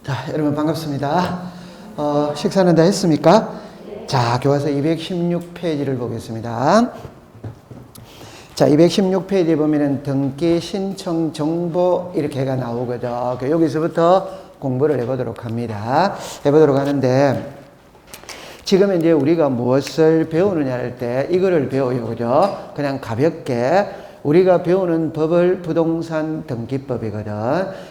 자, 여러분 반갑습니다. 식사는 다 했습니까? 자, 교과서 216페이지를 보겠습니다. 자, 216페이지에 보면은 등기 신청 정보 이렇게가 나오거든요. 여기서부터 공부를 해보도록 합니다. 해보도록 하는데, 지금 이제 우리가 무엇을 배우느냐 할 때 이거를 배워요. 그죠? 그냥 가볍게 우리가 배우는 법을 부동산 등기법이거든.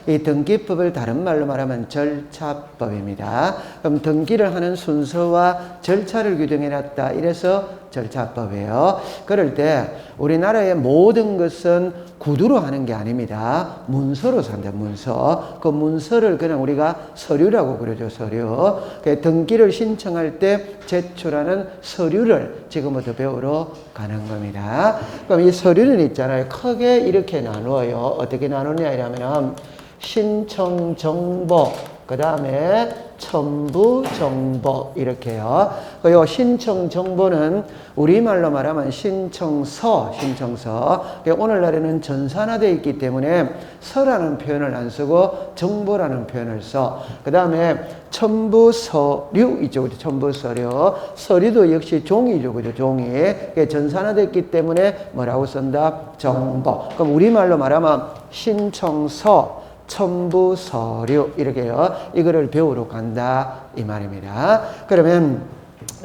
이 등기법을 다른 말로 말하면 절차법입니다. 그럼 등기를 하는 순서와 절차를 규정해놨다. 이래서 절차법이에요. 그럴 때 우리나라의 모든 것은 구두로 하는 게 아닙니다. 문서로 산다. 문서. 그 문서를 그냥 우리가 서류라고 그러죠. 서류. 등기를 신청할 때 제출하는 서류를 지금부터 배우러 가는 겁니다. 그럼 이 서류는 있잖아요. 크게 이렇게 나누어요. 어떻게 나누냐 이러면 신청 정보, 그 다음에 첨부 정보 이렇게요. 요 신청 정보는 우리말로 말하면 신청서. 오늘날에는 전산화되어 있기 때문에 서라는 표현을 안 쓰고 정보라는 표현을 써. 그 다음에 첨부 서류 있죠. 첨부 서류. 서류도 역시 종이죠. 그죠? 종이. 전산화됐기 때문에 뭐라고 쓴다? 정보. 그럼 우리말로 말하면 신청서, 첨부 서류 이렇게요. 이거를 배우러 간다 이 말입니다. 그러면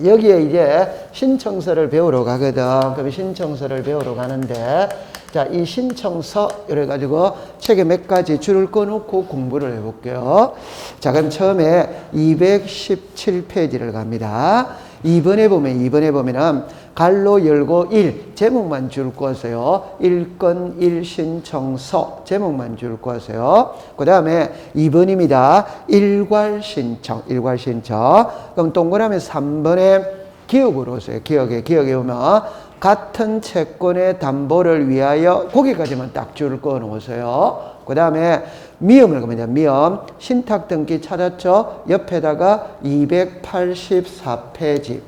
여기에 이제 신청서를 배우러 가거든. 그럼 신청서를 배우러 가는데, 자, 이 신청서 이래 가지고 책에 몇 가지 줄을 꺼놓고 공부를 해볼게요. 자, 그럼 처음에 217페이지를 갑니다. 2번에 보면은 갈로 열고 1 제목만 줄 거세요. 1건 1신청서 제목만 줄 거세요. 그 다음에 2번입니다. 일괄신청. 그럼 동그라미 3번에 기억으로 오세요. 기억에 오면 같은 채권의 담보를 위하여 거기까지만 딱 줄 거 놓으세요. 그 다음에 미음을 겁니다. 미음. 신탁 등기 찾았죠? 옆에다가 284페이지.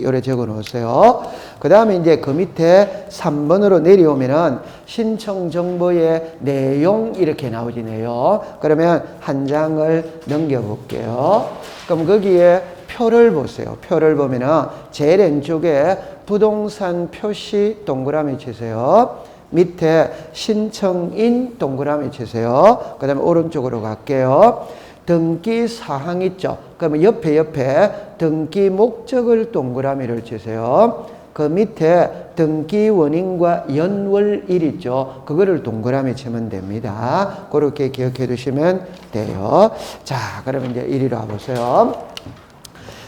요래 적어 놓으세요. 그 다음에 이제 그 밑에 3번으로 내려오면은 신청 정보의 내용 이렇게 나오지, 내용. 그러면 한 장을 넘겨볼게요. 그럼 거기에 표를 보세요. 표를 보면은 제일 왼쪽에 부동산 표시 동그라미 치세요. 밑에 신청인 동그라미 치세요. 그 다음에 오른쪽으로 갈게요. 등기 사항 있죠. 그러면 옆에 등기 목적을 동그라미를 치세요. 그 밑에 등기 원인과 연월일 있죠. 그거를 동그라미 치면 됩니다. 그렇게 기억해 두시면 돼요. 자, 그러면 이제 이리로 와보세요.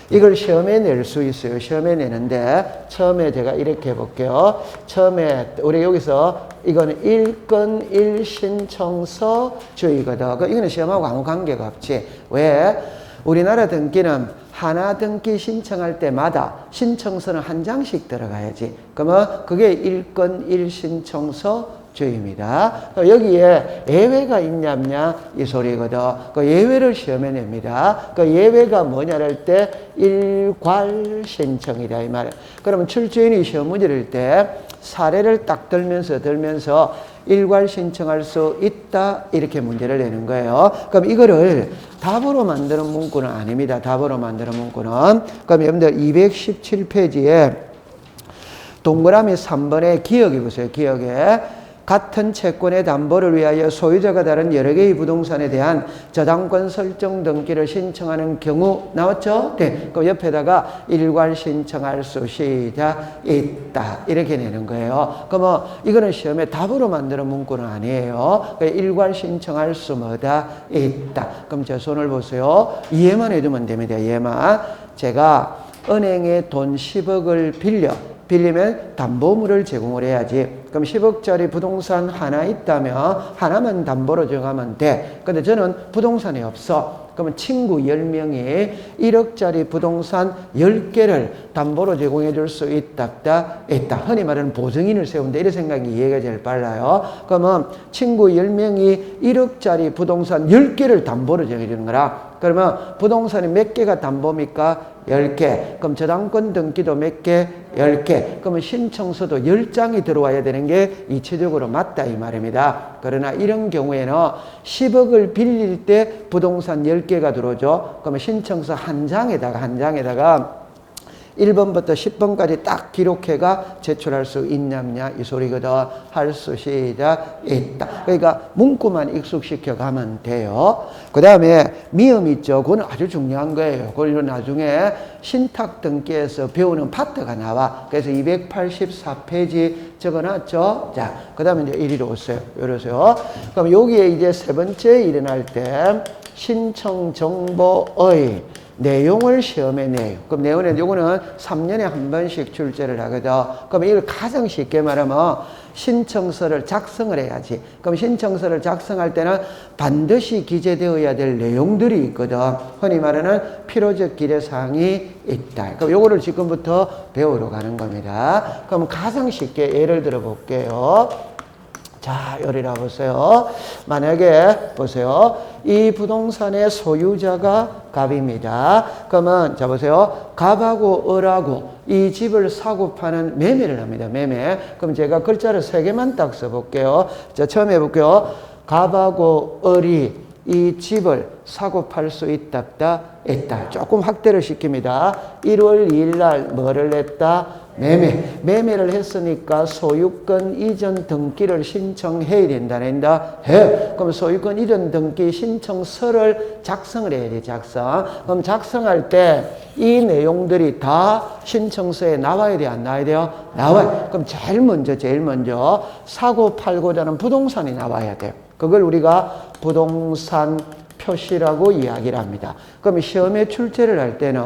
이걸 시험에 낼 수 있어요. 시험에 내는데 처음에 제가 이렇게 해볼게요. 처음에 우리 여기서 이거는 1건 1신청서 주의거든. 이거는 시험하고 아무 관계가 없지. 왜? 우리나라 등기는 하나 등기 신청할 때마다 신청서는 한 장씩 들어가야지. 그러면 그게 1건 1신청서 주입니다. 여기에 예외가 있냐 없냐 이 소리거든. 그 예외를 시험에 냅니다. 그 예외가 뭐냐 할 때 일괄신청이다 이 말이야. 그러면 출제인이 시험 문제를 때 사례를 딱 들면서 일괄신청할 수 있다 이렇게 문제를 내는 거예요. 그럼 이거를 답으로 만드는 문구는 아닙니다. 답으로 만드는 문구는. 그럼 여러분들 217페이지에 동그라미 3번에 기억해 보세요. 기억에 같은 채권의 담보를 위하여 소유자가 다른 여러 개의 부동산에 대한 저당권 설정 등기를 신청하는 경우 나왔죠? 네. 그 옆에다가 일괄 신청할 수 있다. 이렇게 내는 거예요. 그러면 이거는 시험에 답으로 만드는 문구는 아니에요. 일괄 신청할 수 있다. 그럼 제 손을 보세요. 이해만 해두면 됩니다. 이해만. 제가 은행에 돈 10억을 빌리면 담보물을 제공을 해야지. 그럼 10억짜리 부동산 하나 있다면 하나만 담보로 정하면 돼. 근데 저는 부동산이 없어. 그러면 친구 10명이 1억짜리 부동산 10개를 담보로 제공해 줄 수 있다. 흔히 말하는 보증인을 세운다. 이런 생각이 이해가 제일 빨라요. 그러면 친구 10명이 1억짜리 부동산 10개를 담보로 정해 주는 거라 그러면 부동산이 몇 개가 담보입니까? 10개. 그럼 저당권 등기도 몇 개? 10개. 그러면 신청서도 10장이 들어와야 되는 게 이체적으로 맞다 이 말입니다. 그러나 이런 경우에는 10억을 빌릴 때 부동산 10개가 들어오죠. 그러면 신청서 한 장에다가 1번부터 10번까지 딱 기록해가 제출할 수 있냐냐 이 소리거든. 할 수 시작 있다. 그러니까 문구만 익숙시켜 가면 돼요. 그 다음에 미음 있죠. 그건 아주 중요한 거예요. 그걸 나중에 신탁 등기에서 배우는 파트가 나와. 그래서 284페이지 적어놨죠. 자, 그 다음에 이제 이리로 오세요. 이러세요. 그럼 여기에 이제 세 번째 일어날 때 신청 정보의 내용을 시험에 내요. 그럼 내용은 요거는 3년에 한 번씩 출제를 하거든. 그럼 이걸 가장 쉽게 말하면 신청서를 작성을 해야지. 그럼 신청서를 작성할 때는 반드시 기재되어야 될 내용들이 있거든. 흔히 말하는 필요적 기재사항이 있다. 그럼 요거를 지금부터 배우러 가는 겁니다. 그럼 가장 쉽게 예를 들어 볼게요. 자, 요리라 보세요. 만약에 보세요. 이 부동산의 소유자가 갑입니다. 그러면 자 보세요. 갑하고 을하고 이 집을 사고 파는 매매를 합니다. 매매. 그럼 제가 글자를 3개만 딱 써볼게요. 자, 처음 해볼게요. 갑하고 을이 이 집을 사고 팔 수 있다. 조금 확대를 시킵니다. 1월 2일 날 뭐를 냈다? 매매를 했으니까 소유권 이전 등기를 신청해야 된다. 해. 그럼 소유권 이전 등기 신청서를 작성을 해야 돼, 작성. 그럼 작성할 때 이 내용들이 다 신청서에 나와야 돼, 안 나와야 돼요? 나와요. 그럼 제일 먼저 사고 팔고자 하는 부동산이 나와야 돼요. 그걸 우리가 부동산 표시라고 이야기를 합니다. 그럼 시험에 출제를 할 때는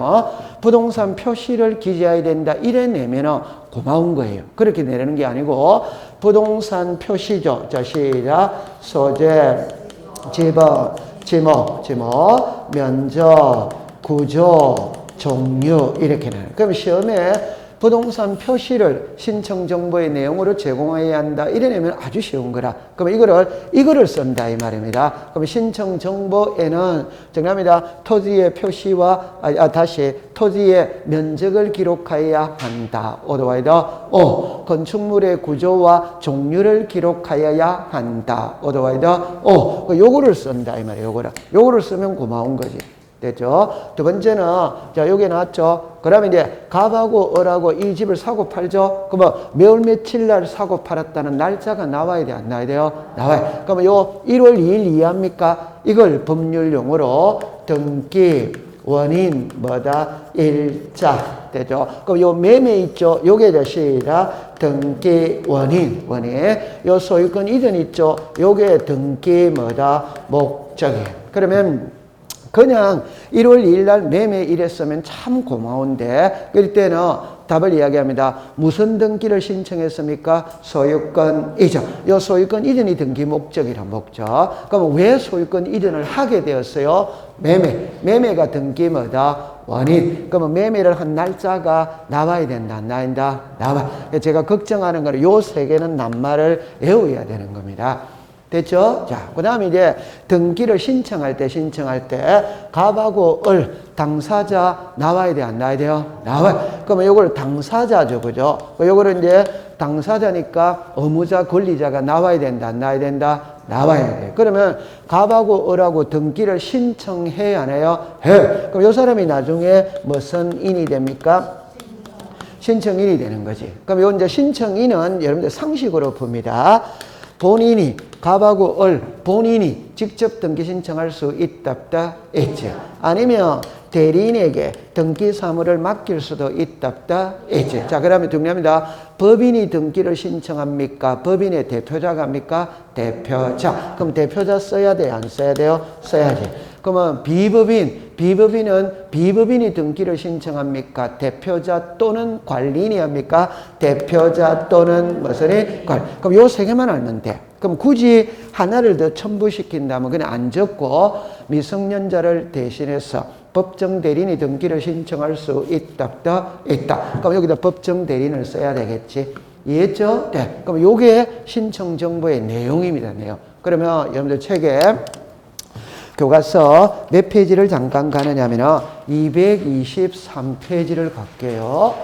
부동산 표시를 기재해야 된다 이래 내면은 고마운 거예요. 그렇게 내는 게 아니고 부동산 표시죠. 자, 시작. 소재, 지번, 지목, 면적, 구조, 종류 이렇게 나요. 그럼 시험에 부동산 표시를 신청 정보의 내용으로 제공해야 한다. 이래내면 아주 쉬운 거라. 그럼 이거를 쓴다 이 말입니다. 그럼 신청 정보에는 정답입니다. 토지의 표시와 다시 토지의 면적을 기록해야 한다. 오더와이더 오. 건축물의 구조와 종류를 기록하여야 한다. 오더와이더 오. 요거를 쓴다 이 말이에요. 요거를 쓰면 고마운 거지. 됐죠? 두 번째는, 자, 여기 나왔죠? 그러면 이제, 갑하고 을하고 이 집을 사고 팔죠? 그러면 매월 며칠 날 사고 팔았다는 날짜가 나와야 돼, 안 나와야 돼요? 나와요. 그러면 요 1월 2일 이해합니까? 이걸 법률용어로 등기, 원인, 일자. 되죠? 그럼 요 매매 있죠? 요게 시작. 등기, 원인. 요 소유권 이전 있죠? 요게 등기, 목적이에요. 그러면, 그냥 1월 2일 날 매매 이랬으면 참 고마운데 그럴 때는 답을 이야기합니다. 무슨 등기를 신청했습니까? 소유권 이전. 이 소유권 이전이 등기 목적이란 목적. 그럼 왜 소유권 이전을 하게 되었어요? 매매가 등기 원인. 그러면 매매를 한 날짜가 나와야 된다. 안 나온다? 나와. 제가 걱정하는 거는 요 3개는 낱말을 외워야 되는 겁니다. 됐죠? 자, 그 다음에 이제 등기를 신청할 때 갑하고 을 당사자 나와야 돼, 안 나와야 돼요? 나와요. 그러면 요걸 당사자죠, 그죠? 요거를 이제 당사자니까 의무자, 권리자가 나와야 된다, 안 나와야 된다? 나와야 돼. 그러면 갑하고 을하고 등기를 신청해야 하나요? 해. 그럼 요 사람이 나중에 무슨 인이 됩니까? 신청인이 되는 거지. 그럼 요 이제 신청인은 여러분들 상식으로 봅니다. 갑하고 을 본인이 직접 등기 신청할 수 있다. 있지. 아니면 대리인에게 등기 사무를 맡길 수도 있다. 있지. 자, 그러면 중요합니다. 법인이 등기를 신청합니까? 법인의 대표자가 합니까? 대표자. 그럼 대표자 써야 돼? 안 써야 돼요? 써야지. 그러면 비법인이 등기를 신청합니까? 대표자 또는 관리인이 합니까? 대표자 또는 무슨 관리. 그럼 요 3개만 알면 돼. 그럼 굳이 하나를 더 첨부시킨다면 그냥 안 적고 미성년자를 대신해서 법정 대리인이 등기를 신청할 수 있다. 그럼 여기다 법정 대리인을 써야 되겠지. 이해했죠? 네. 그럼 요게 신청 정보의 내용입니다. 내용. 그러면 여러분들 책에 교과서 몇 페이지를 잠깐 가느냐면은 223페이지를 갈게요.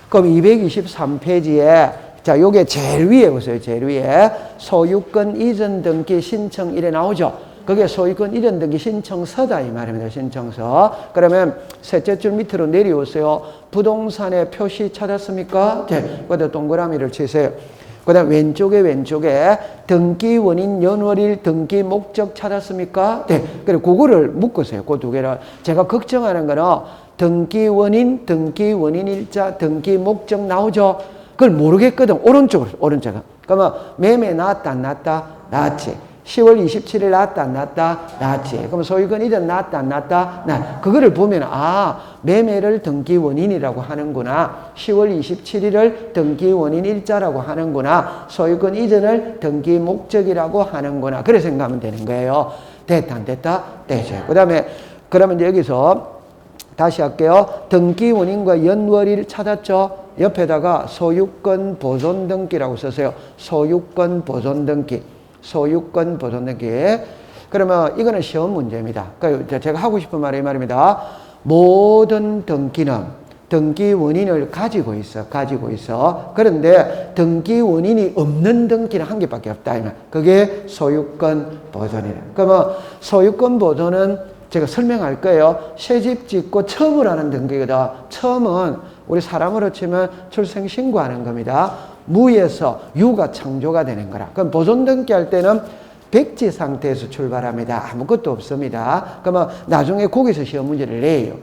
그럼 223페이지에 자, 요게 제일 위에 보세요. 제일 위에 소유권 이전 등기 신청 이래 나오죠. 그게 소유권 이전 등기 신청서다 이 말입니다. 신청서. 그러면 셋째 줄 밑으로 내려오세요. 부동산의 표시 찾았습니까? 네. 거기다 동그라미를 치세요. 그 다음 왼쪽에 등기 원인 연월일 등기 목적 찾았습니까? 네. 그리고 그거를 묶으세요. 그 두 개를. 제가 걱정하는 거는 등기 원인, 등기 원인 일자, 등기 목적 나오죠? 그걸 모르겠거든. 오른쪽으로. 그러면 매매 나왔다, 안 나왔다? 나왔지. 10월 27일 나왔다, 안 나왔다? 나왔지. 그럼 소유권 이전 나왔다, 안 나왔다? 그거를 보면, 매매를 등기 원인이라고 하는구나. 10월 27일을 등기 원인 일자라고 하는구나. 소유권 이전을 등기 목적이라고 하는구나. 그래 생각하면 되는 거예요. 됐다, 안 됐다? 되죠. 그러면 이제 여기서 다시 할게요. 등기 원인과 연월일 찾았죠? 옆에다가 소유권 보존 등기라고 썼어요. 소유권 보존 등기. 그러면 이거는 시험 문제입니다. 그러니까 제가 하고 싶은 말이 이 말입니다. 모든 등기는 등기 원인을 가지고 있어. 그런데 등기 원인이 없는 등기는 한 개밖에 없다. 그게 소유권 보존이래. 그러면 소유권 보존은 제가 설명할 거예요. 새집 짓고 처음을 하는 등기거든. 처음은 우리 사람으로 치면 출생 신고하는 겁니다. 무에서 유가 창조가 되는 거라. 그럼 보존 등기할 때는 백지 상태에서 출발합니다. 아무것도 없습니다. 그러면 나중에 거기서 시험 문제를 내요.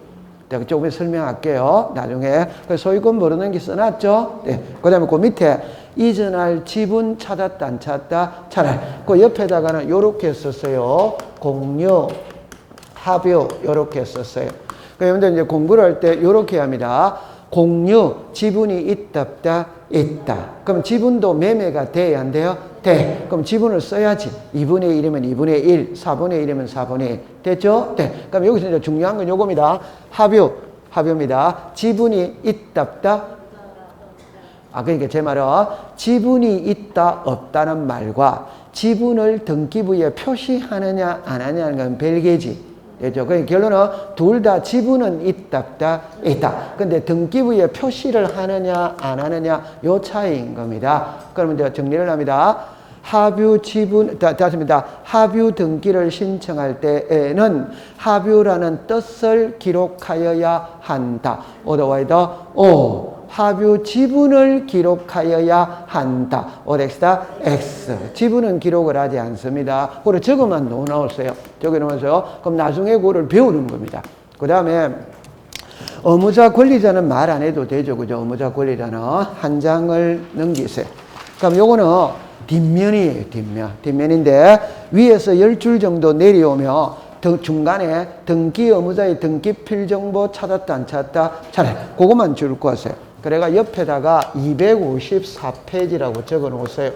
제가 조금 설명할게요. 나중에. 소유권 모르는 게 써놨죠? 네. 그 다음에 그 밑에 이전할 지분 찾았다, 안 찾았다? 그 옆에다가는 요렇게 썼어요. 공유, 합유, 요렇게 썼어요. 그런데 이제 공부를 할 때 요렇게 합니다. 공유, 지분이 있다, 없다? 있다. 그럼 지분도 매매가 돼야 안 돼요? 돼. 그럼 지분을 써야지. 2분의 1이면 2분의 1, 4분의 1이면 4분의 1. 됐죠? 네. 그럼 여기서 이제 중요한 건 요겁니다. 합유입니다. 지분이 있다, 없다? 그러니까 제 말은 지분이 있다, 없다는 말과 지분을 등기부에 표시하느냐, 안 하느냐는 건 별개지. 되죠? 그 결론은 둘 다 지분은 있다, 없다? 있다. 근데 등기부에 표시를 하느냐, 안 하느냐, 요 차이인 겁니다. 그러면 이제 정리를 합니다. 합유 지분, 다십니다. 합유 등기를 신청할 때에는 합유라는 뜻을 기록하여야 한다. otherwise, 합유 지분을 기록하여야 한다. 오덱스다 X. 지분은 기록을 하지 않습니다. 그걸 적어만 넣어놓으세요. 적어놓으세요. 그럼 나중에 그거를 배우는 겁니다. 그 다음에 의무자 권리자는 말 안 해도 되죠. 그죠? 의무자 권리자는 한 장을 넘기세요. 그럼 요거는 뒷면이에요. 뒷면인데 위에서 10줄 정도 내려오면 중간에 등기 의무자의 등기 필정보 찾았다, 안 찾았다? 그것만 줄 거세요. 그래가 옆에다가 254페이지라고 적어 놓으세요.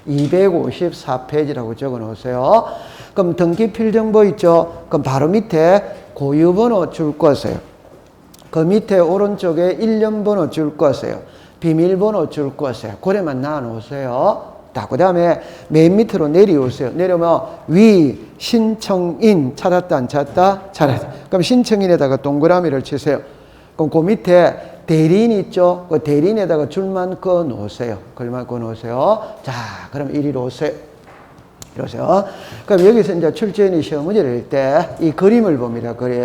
254페이지라고 적어 놓으세요. 그럼 등기 필정보 있죠? 그럼 바로 밑에 고유번호 줄 거세요. 그 밑에 오른쪽에 1년번호 줄 거세요. 비밀번호 줄 거세요. 그래만 놔 놓으세요. 그 다음에 맨 밑으로 내려오세요. 내려오면 위 신청인 찾았다, 안 찾았다? 찾았다. 그럼 신청인에다가 동그라미를 치세요. 그럼 그 밑에 대리인 있죠? 그 대리인에다가 줄만 그어 놓으세요. 글만 그어 놓으세요. 자, 그럼 이리로 오세요. 이러세요. 그럼 여기서 이제 출제인이 시험 문제를 낼 때 이 그림을 봅니다. 그림.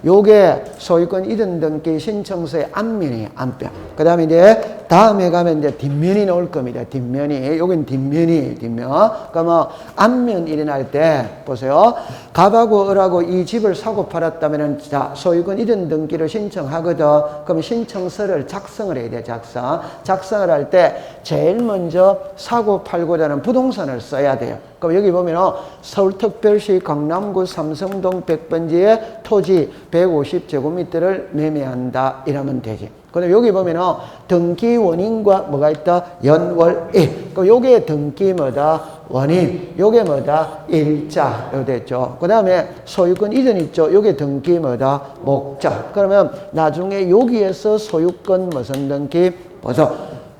요게 소유권 이전 등기 신청서의 앞면이에요. 앞면. 그 다음에 이제 다음에 가면 이제 뒷면이 나올 겁니다. 뒷면이. 여긴 뒷면이에요. 뒷면. 그러면 앞면 일어날 때 보세요. 갑하고 을하고 이 집을 사고 팔았다면 자, 소유권 이전 등기를 신청하거든. 그럼 신청서를 작성을 해야 돼. 작성을 할 때 제일 먼저 사고 팔고자 하는 부동산을 써야 돼요. 그럼 여기 보면 서울특별시 강남구 삼성동 100번지의 토지 150제곱미터를 매매한다 이러면 되지. 근데 여기 보면 등기 원인과 뭐가 있다? 연월일. 그럼 요게 등기 뭐다? 원인. 요게 뭐다? 일자. 이렇게 됐죠. 그 다음에 소유권 이전 있죠? 요게 등기 뭐다? 목적. 그러면 나중에 여기에서 소유권 무슨 등기? 보소.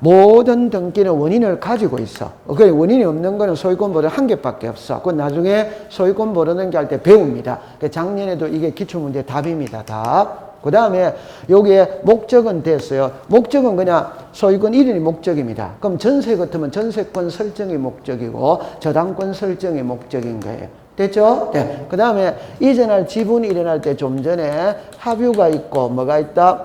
모든 등기는 원인을 가지고 있어. 그 원인이 없는 거는 소유권 보존 한 개밖에 없어. 그건 나중에 소유권 보존 등기할 때 배웁니다. 작년에도 이게 기출문제 답입니다. 답. 그 다음에 여기에 목적은 됐어요. 목적은 그냥 소유권 이름이 목적입니다. 그럼 전세 같으면 전세권 설정이 목적이고 저당권 설정이 목적인 거예요. 됐죠? 네. 그 다음에 이전할 지분이 일어날 때 좀 전에 합유가 있고 뭐가 있다?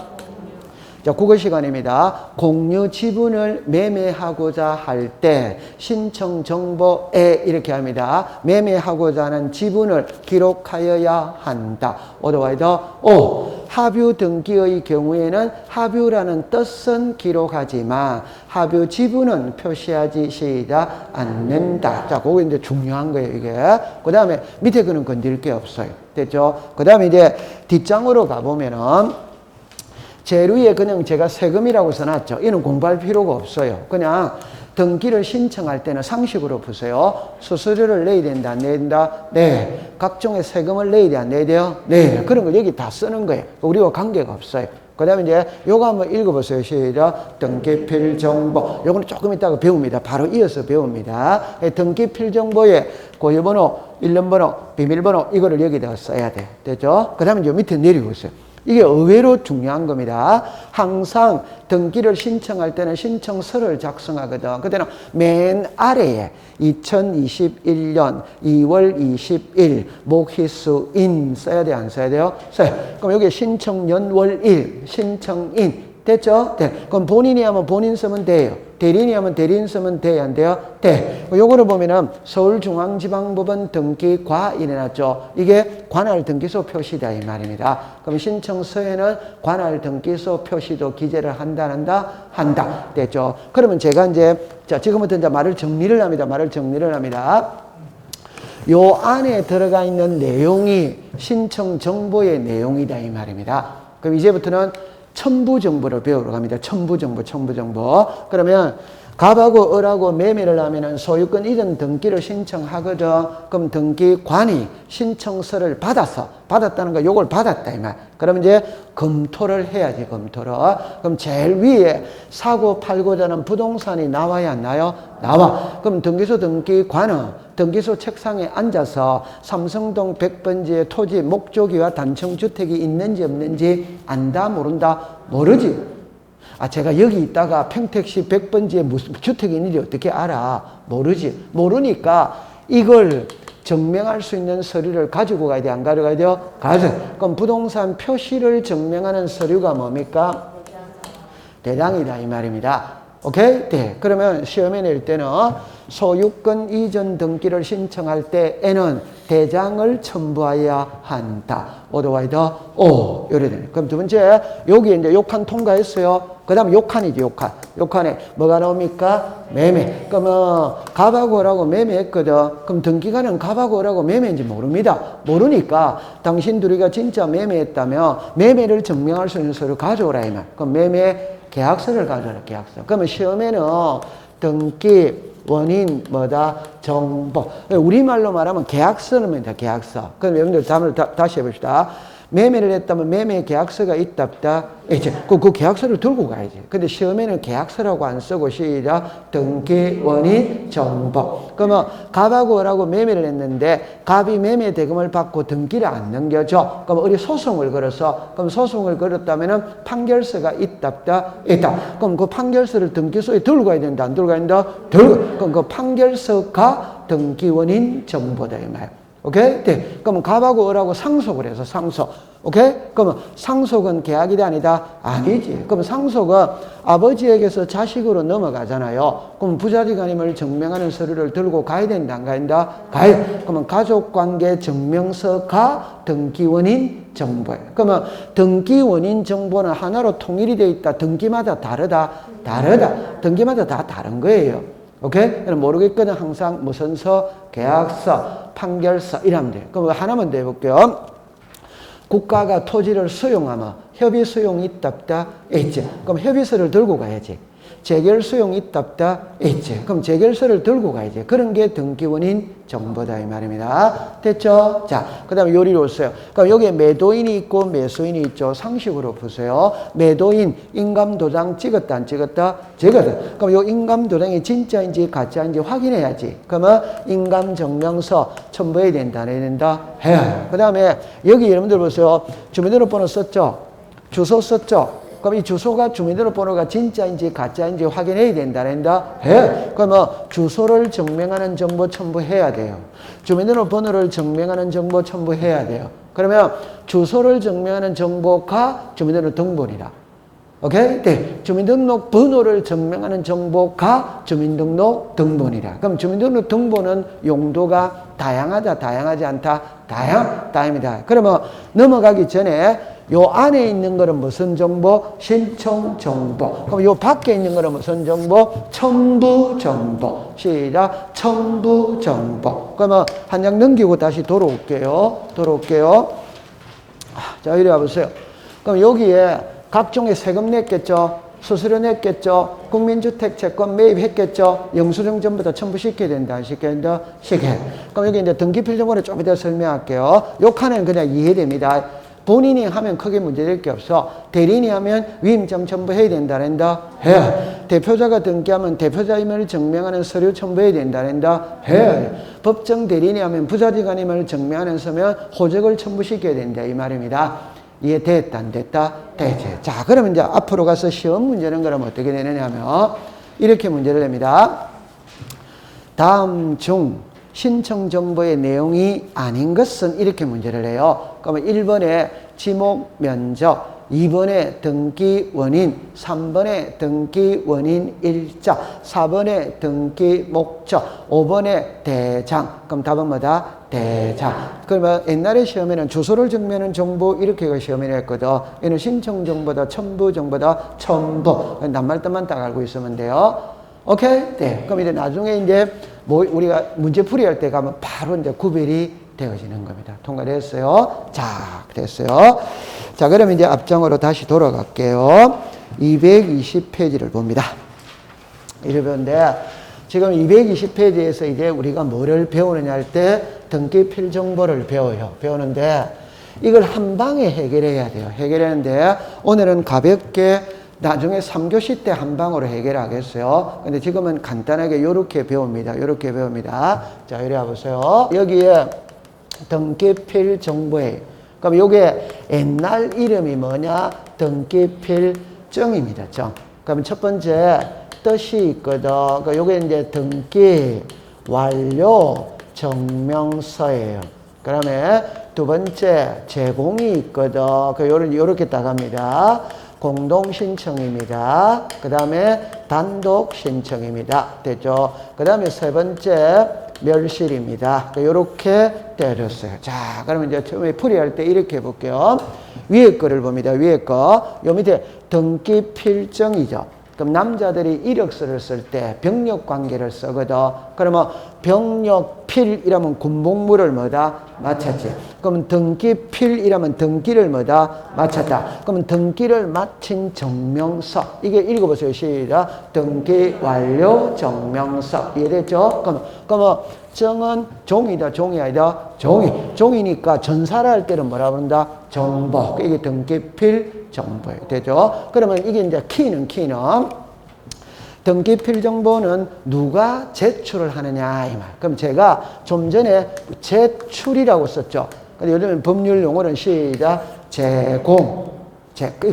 자, 국어 시간입니다. 공유 지분을 매매하고자 할 때 신청 정보에 이렇게 합니다. 매매하고자 하는 지분을 기록하여야 한다. 오더와이더 오. 합유 등기의 경우에는 합유라는 뜻은 기록하지만 합유 지분은 표시하지 시작 않는다. 자, 그거 이제 중요한 거예요, 이게. 그 다음에 밑에 거는 건드릴 게 없어요. 됐죠? 그 다음에 이제 뒷장으로 가보면은 제일 위에 그냥 제가 세금이라고 써놨죠. 이는 공부할 필요가 없어요. 그냥 등기를 신청할 때는 상식으로 보세요. 수수료를 내야 된다, 안 내야 된다? 네. 각종의 세금을 내야 돼, 안 내야 돼요? 네. 그런 걸 여기 다 쓰는 거예요. 우리와 관계가 없어요. 그 다음에 이제 요거 한번 읽어보세요. 시작. 등기필 정보. 요거는 조금 이따가 배웁니다. 바로 이어서 배웁니다. 등기필 정보에 고유번호, 일련번호, 비밀번호 이거를 여기다가 써야 돼. 됐죠? 그 다음에 이제 밑에 내려오세요. 이게 의외로 중요한 겁니다. 항상 등기를 신청할 때는 신청서를 작성하거든. 그때는 맨 아래에 2021년 2월 20일 목희수인 써야 돼, 안 써야 돼요? 써요. 그럼 여기 신청연월일, 신청인 됐죠? 네. 그럼 본인이 하면 본인 쓰면 돼요. 대리인이 하면 대리인 쓰면 돼요, 안 돼요? 네. 요거를 보면은 서울중앙지방법원 등기과 이래놨죠. 이게 관할 등기소 표시다 이 말입니다. 그럼 신청서에는 관할 등기소 표시도 기재를 한다, 한다. 됐죠? 그러면 제가 이제 자, 지금부터 이제 말을 정리를 합니다. 말을 정리를 합니다. 요 안에 들어가 있는 내용이 신청 정보의 내용이다 이 말입니다. 그럼 이제부터는 첨부 정보를 배우러 갑니다. 첨부 정보. 그러면 갑하고 을하고 매매를 하면은 소유권 이전 등기를 신청하거든. 그럼 등기관이 신청서를 받았다는 거 요걸 받았다 이 말. 그럼 이제 검토를 해야지, 검토를. 그럼 제일 위에 사고 팔고자 하는 부동산이 나와야 안 나요? 나와. 그럼 등기소 등기관은 등기소 책상에 앉아서 삼성동 100번지의 토지 목조기와 단층주택이 있는지 없는지 안다, 모른다? 모르지. 아, 제가 여기 있다가 평택시 100번지에 무슨 주택이 있는지 어떻게 알아? 모르지. 모르니까 이걸 증명할 수 있는 서류를 가지고 가야 돼, 안 가져가야 돼요? 가져. 그럼 부동산 표시를 증명하는 서류가 뭡니까? 대장이다 이 말입니다. 오케이? 네. 그러면 시험에 낼 때는 소유권 이전 등기를 신청할 때에는 대장을 첨부해야 한다. 오더와이더 오. 요래 되네. 그럼 두 번째, 여기 이제 욕한 통과했어요. 그 다음 욕한이지, 욕한. 욕한에 뭐가 나옵니까? 매매. 그러면 갑하고 을하고 매매했거든. 그럼 등기관은 갑하고 을하고 매매인지 모릅니다. 모르니까 당신 둘이가 진짜 매매했다면 매매를 증명할 수 있는 서류 가져오라 이 말. 그럼 매매 계약서를 가져오라, 계약서. 그러면 시험에는 등기, 원인, 뭐다, 정보. 우리말로 말하면 계약서는 뭐다, 계약서. 그럼 여러분들 답을 다시 해봅시다. 매매를 했다면 매매 계약서가 있다, 없다? 이제 그 계약서를 들고 가야지. 근데 시험에는 계약서라고 안 쓰고 시작. 등기, 원인, 정보. 그러면 갑하고 을하고 매매를 했는데 갑이 매매 대금을 받고 등기를 안 넘겨줘. 그럼 우리 소송을 걸었어. 그럼 소송을 걸었다면은 판결서가 있다, 없다? 있다. 그럼 그 판결서를 등기소에 들고 가야 된다, 안 들고 가야 된다? 들고. 그럼 그 판결서가 등기, 원인, 정보다 이 말. 오케이? 네. 그러면 갑하고 을하고 상속을 해서 상속. 오케이? 그러면 상속은 계약이다 아니다? 아니지. 그럼 상속은 아버지에게서 자식으로 넘어가잖아요. 그럼 부자지간임을 증명하는 서류를 들고 가야 된다, 안 가야 된다? 가야. 그러면 가족관계 증명서가 등기원인 정보예요. 그러면 등기원인 정보는 하나로 통일이 되어 있다. 등기마다 다르다? 다르다. 등기마다 다 다른 거예요. 오케이? 그럼 모르겠거든. 항상 무슨 서? 계약서, 판결서 이러면 돼요. 그럼 하나만 더 해볼게요. 국가가 토지를 수용하면 협의 수용이 있다, 없다? 있지. 그럼 협의서를 들고 가야지. 재결 수용이 있다 없다? 있지. 그럼 재결서를 들고 가야지. 그런 게 등기원인 정보다 이 말입니다. 됐죠? 자, 그 다음에 요리로 오세요. 그럼 여기에 매도인이 있고 매수인이 있죠. 상식으로 보세요. 매도인 인감도장 찍었다 안 찍었다? 찍었다. 그럼 요 인감도장이 진짜인지 가짜인지 확인해야지. 그러면 인감증명서 첨부해야 된다 안 해야 된다? 해야 해요. 그 다음에 여기 여러분들 보세요. 주민등록번호 썼죠? 주소 썼죠? 그럼 이 주소가 주민등록번호가 진짜인지 가짜인지 확인해야 된다, 안 된다? 해. 그러면 주소를 증명하는 정보 첨부해야 돼요. 주민등록번호를 증명하는 정보 첨부해야 돼요. 그러면 주소를 증명하는 정보가 주민등록 등본이다. 오케이? 네. 주민등록 번호를 증명하는 정보가 주민등록 등본이라. 그럼 주민등록 등본은 용도가 다양하다, 다양하지 않다? 다양합니다. 그러면 넘어가기 전에 요 안에 있는 거는 무슨 정보? 신청 정보. 그럼 요 밖에 있는 거는 무슨 정보? 첨부 정보. 시작. 첨부 정보. 그러면 한 장 넘기고 다시 돌아올게요. 자, 이리 와보세요. 그럼 여기에 각종의 세금 냈겠죠? 수수료 냈겠죠? 국민주택 채권 매입했겠죠? 영수증 전부 다 첨부시켜야 된다. 시켜야 된다? 시켜야. 그럼 여기 이제 등기필정보를 좀 이따 설명할게요. 요 칸은 그냥 이해됩니다. 본인이 하면 크게 문제될 게 없어. 대리인이 하면 위임장 첨부해야 된다, 한다? 해. 대표자가 등기하면 대표자임을 증명하는 서류 첨부해야 된다, 한다? 해. 법정 대리인이 하면 부자지간임을 증명하는 서면 호적을 첨부시켜야 된다, 이 말입니다. 이해됐다, 안 됐다? 되지. 자, 그러면 이제 앞으로 가서 시험 문제는 그럼 어떻게 되느냐 하면 이렇게 문제를 냅니다. 다음 중 신청 정보의 내용이 아닌 것은 이렇게 문제를 해요. 그러면 1번에 지목 면적, 2번에 등기 원인, 3번에 등기 원인 일자, 4번에 등기 목적, 5번에 대장. 그럼 답은 뭐다? 대장. 그러면 옛날에 시험에는 주소를 증명하는 정보 이렇게 시험에 냈거든. 얘는 신청 정보다, 첨부 정보다, 첨부. 낱말뜻만 딱 알고 있으면 돼요. 오케이? 네. 그럼 이제 나중에 이제 우리가 문제풀이 할 때 가면 바로 이제 구별이 되어지는 겁니다. 통과됐어요? 자, 됐어요. 자, 그럼 이제 앞장으로 다시 돌아갈게요. 220페이지를 봅니다. 이러는데 지금 220페이지에서 이제 우리가 뭐를 배우느냐 할 때 등기 필정보를 배워요. 배우는데 이걸 한 방에 해결해야 돼요. 해결하는데 오늘은 가볍게 나중에 3교시 때 한 방으로 해결하겠어요. 근데 지금은 간단하게 요렇게 배웁니다. 요렇게 배웁니다. 자, 이리 와보세요. 여기에 등기필 정보에 그럼 요게 옛날 이름이 뭐냐? 등기필정입니다. 정. 그럼 첫 번째 뜻이 있거든. 그러니까 요게 이제 등기 완료 증명서예요. 그다음에 두 번째 제공이 있거든. 요렇게 따갑니다. 공동신청입니다. 그 다음에 단독신청입니다. 됐죠? 그 다음에 세 번째 멸실입니다. 요렇게 때렸어요. 자, 그러면 이제 처음에 풀이할 때 이렇게 해볼게요. 위에 거를 봅니다. 위에 거. 요 밑에 등기필정이죠. 그럼 남자들이 이력서를 쓸 때 병력관계를 쓰거든. 그러면 병력필이라면 군복무를 뭐다? 마쳤지. 그러면 등기필이라면 등기를 뭐다? 마쳤다. 그러면 등기를 마친 증명서. 이게 읽어보세요. 시작. 등기 완료 증명서. 이해됐죠? 그러면 정은 종이다, 종이 아니다? 종이. 종이니까 전사를 할 때는 뭐라 그런다? 정보. 이게 등기필 정보예요. 되죠? 그러면 이게 이제 키는 등기필 정보는 누가 제출을 하느냐 이 말. 그럼 제가 좀 전에 제출이라고 썼죠. 근데 요즘엔 법률 용어는 시작 제공.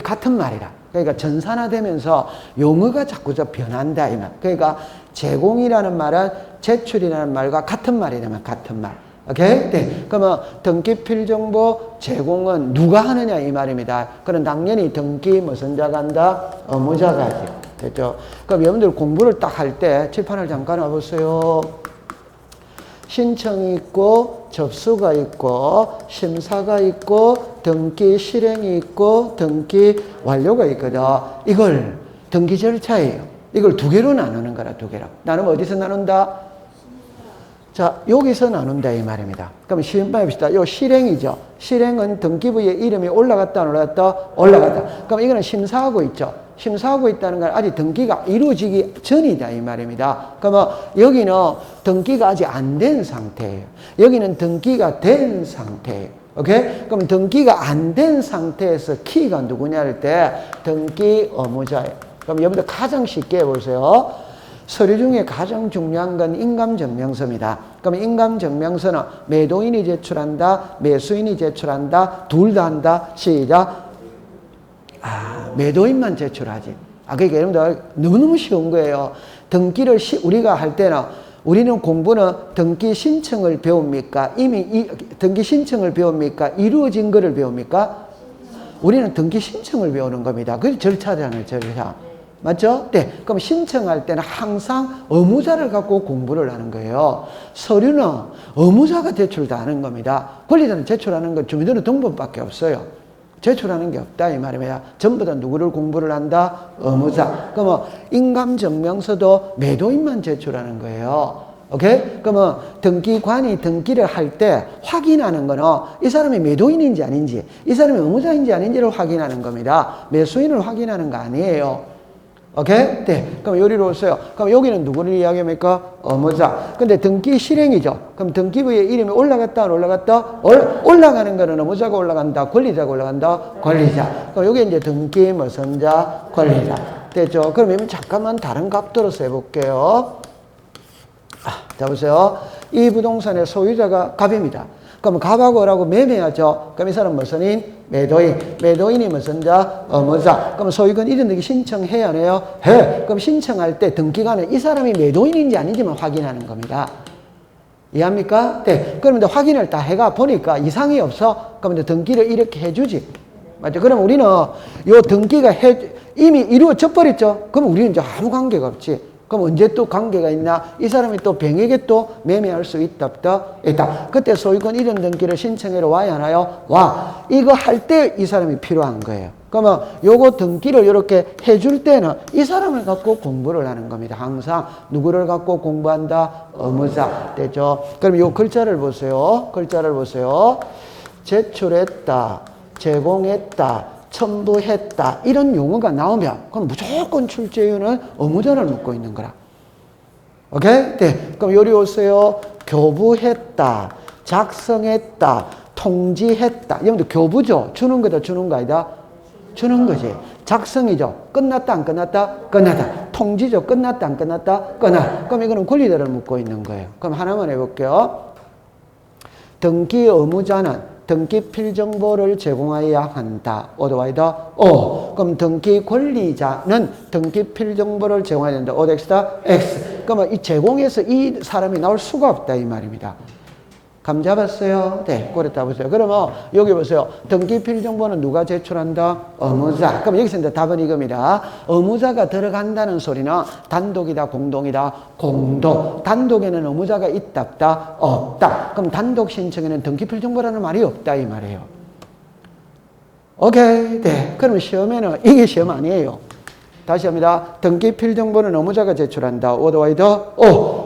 같은 말이라. 그러니까 전산화되면서 용어가 자꾸 변한다 이 말. 그러니까 제공이라는 말은 제출이라는 말과 같은 말이라면 같은 말. 오케이? 네. 그러면 등기필 정보 제공은 누가 하느냐 이 말입니다. 그럼 당연히 등기 무슨 자가 한다? 의무자가 하죠. 됐죠? 그럼 여러분들 공부를 딱 할 때 칠판을 잠깐 와보세요. 신청이 있고 접수가 있고 심사가 있고 등기 실행이 있고 등기 완료가 있거든. 이걸 등기 절차예요. 이걸 두 개로 나누는 거라, 두 개로. 나누면 어디서 나눈다? 자, 여기서 나눈다 이 말입니다. 그럼 시험 해봅시다. 요 실행이죠. 실행은 등기부의 이름이 올라갔다 안 올라갔다? 올라갔다. 그럼 이거는 심사하고 있죠. 심사하고 있다는 건 아직 등기가 이루어지기 전이다 이 말입니다. 그러면 여기는 등기가 아직 안 된 상태예요. 여기는 등기가 된 상태예요. 오케이? 그럼 등기가 안 된 상태에서 키가 누구냐 할 때 등기 의무자예요. 그럼 여러분들 가장 쉽게 보세요. 서류 중에 가장 중요한 건 인감증명서입니다. 그럼 인감증명서는 매도인이 제출한다, 매수인이 제출한다, 둘 다 한다. 시작. 매도인만 제출하지. 그러니까 여러분들 너무너무 쉬운 거예요. 등기를 우리가 할 때는 우리는 공부는 등기 신청을 배웁니까? 이미 등기 신청을 배웁니까? 이루어진 거를 배웁니까? 우리는 등기 신청을 배우는 겁니다. 그게 절차잖아요, 절차. 맞죠? 네. 그럼 신청할 때는 항상 의무자를 갖고 공부를 하는 거예요. 서류는 의무자가 제출 다 하는 겁니다. 권리자는 제출하는 건 주민등록등본밖에 없어요. 제출하는 게 없다 이 말입니다. 전부 다 누구를 공부를 한다? 의무자. 그러면 인감증명서도 매도인만 제출하는 거예요. 오케이? 그러면 등기관이 등기를 할 때 확인하는 거는 이 사람이 매도인인지 아닌지, 이 사람이 의무자인지 아닌지를 확인하는 겁니다. 매수인을 확인하는 거 아니에요. 오케이? 네. 그럼 요리로 오세요. 그럼 여기는 누구를 이야기합니까? 의무자. 근데 등기 실행이죠. 그럼 등기부의 이름이 올라갔다, 안 올라갔다? 올라가는 거는 의무자가 올라간다, 권리자가 올라간다? 권리자. 그럼 여기 이제 등기 무슨 자? 권리자. 됐죠? 그럼 잠깐만 다른 값도로 써볼게요. 자, 보세요. 이 부동산의 소유자가 갑입니다. 그럼 갑하고 라고 매매하죠. 그럼 이 사람 무슨 인? 매도인. 매도인이 무슨 자? 의무자. 그럼 소유권 이전 등기 신청해야 안 해요? 해. 그럼 신청할 때 등기관은 이 사람이 매도인인지 아닌지만 확인하는 겁니다. 이해합니까? 네. 그러면 확인을 다 해가 보니까 이상이 없어. 그럼 이제 등기를 이렇게 해주지. 맞죠? 그럼 우리는 요 등기가 이미 이루어져 버렸죠? 그럼 우리는 이제 아무 관계가 없지. 그럼 언제 또 관계가 있나? 이 사람이 또 병에게 또 매매할 수 있다, 없다? 있다. 그때 소유권 이전 등기를 신청하러 와야 하나요? 와. 이거 할 때 이 사람이 필요한 거예요. 그러면 요거 등기를 이렇게 해줄 때는 이 사람을 갖고 공부를 하는 겁니다. 항상 누구를 갖고 공부한다? 의무자. 되죠? 그럼 요 글자를 보세요. 글자를 보세요. 제출했다, 제공했다, 첨부했다 이런 용어가 나오면 그럼 무조건 출제유는 의무자를 묻고 있는 거라. 오케이? 네. 그럼 요리 오세요. 교부했다, 작성했다, 통지했다. 여러분들 교부죠? 주는 거다, 주는 거 아니다? 주는 거지. 작성이죠? 끝났다, 안 끝났다? 끝났다. 통지죠? 끝났다, 안 끝났다? 끝났다. 그럼 이거는 권리자를 묻고 있는 거예요. 그럼 하나만 해볼게요. 등기 의무자는 등기 필정보를 제공해야 한다. 오도와이다. 그럼 등기 권리자는 등기 필정보를 제공해야 된다. 오덱스다. X. 그러면 이 제공해서 이 사람이 나올 수가 없다 이 말입니다. 감 잡았어요? 네, 그랬다 보세요. 그러면 여기 보세요. 등기 필정보는 누가 제출한다? 의무자. 그럼 여기서 이제 답은 이겁니다. 의무자가 들어간다는 소리는 단독이다, 공동이다? 공동. 단독에는 의무자가 있다, 없다? 없다. 그럼 단독 신청에는 등기 필정보라는 말이 없다 이 말이에요. 오케이. 네. 그러면 시험에는 이게 시험 아니에요. 다시 합니다. 등기 필정보는 의무자가 제출한다. 오더와이더.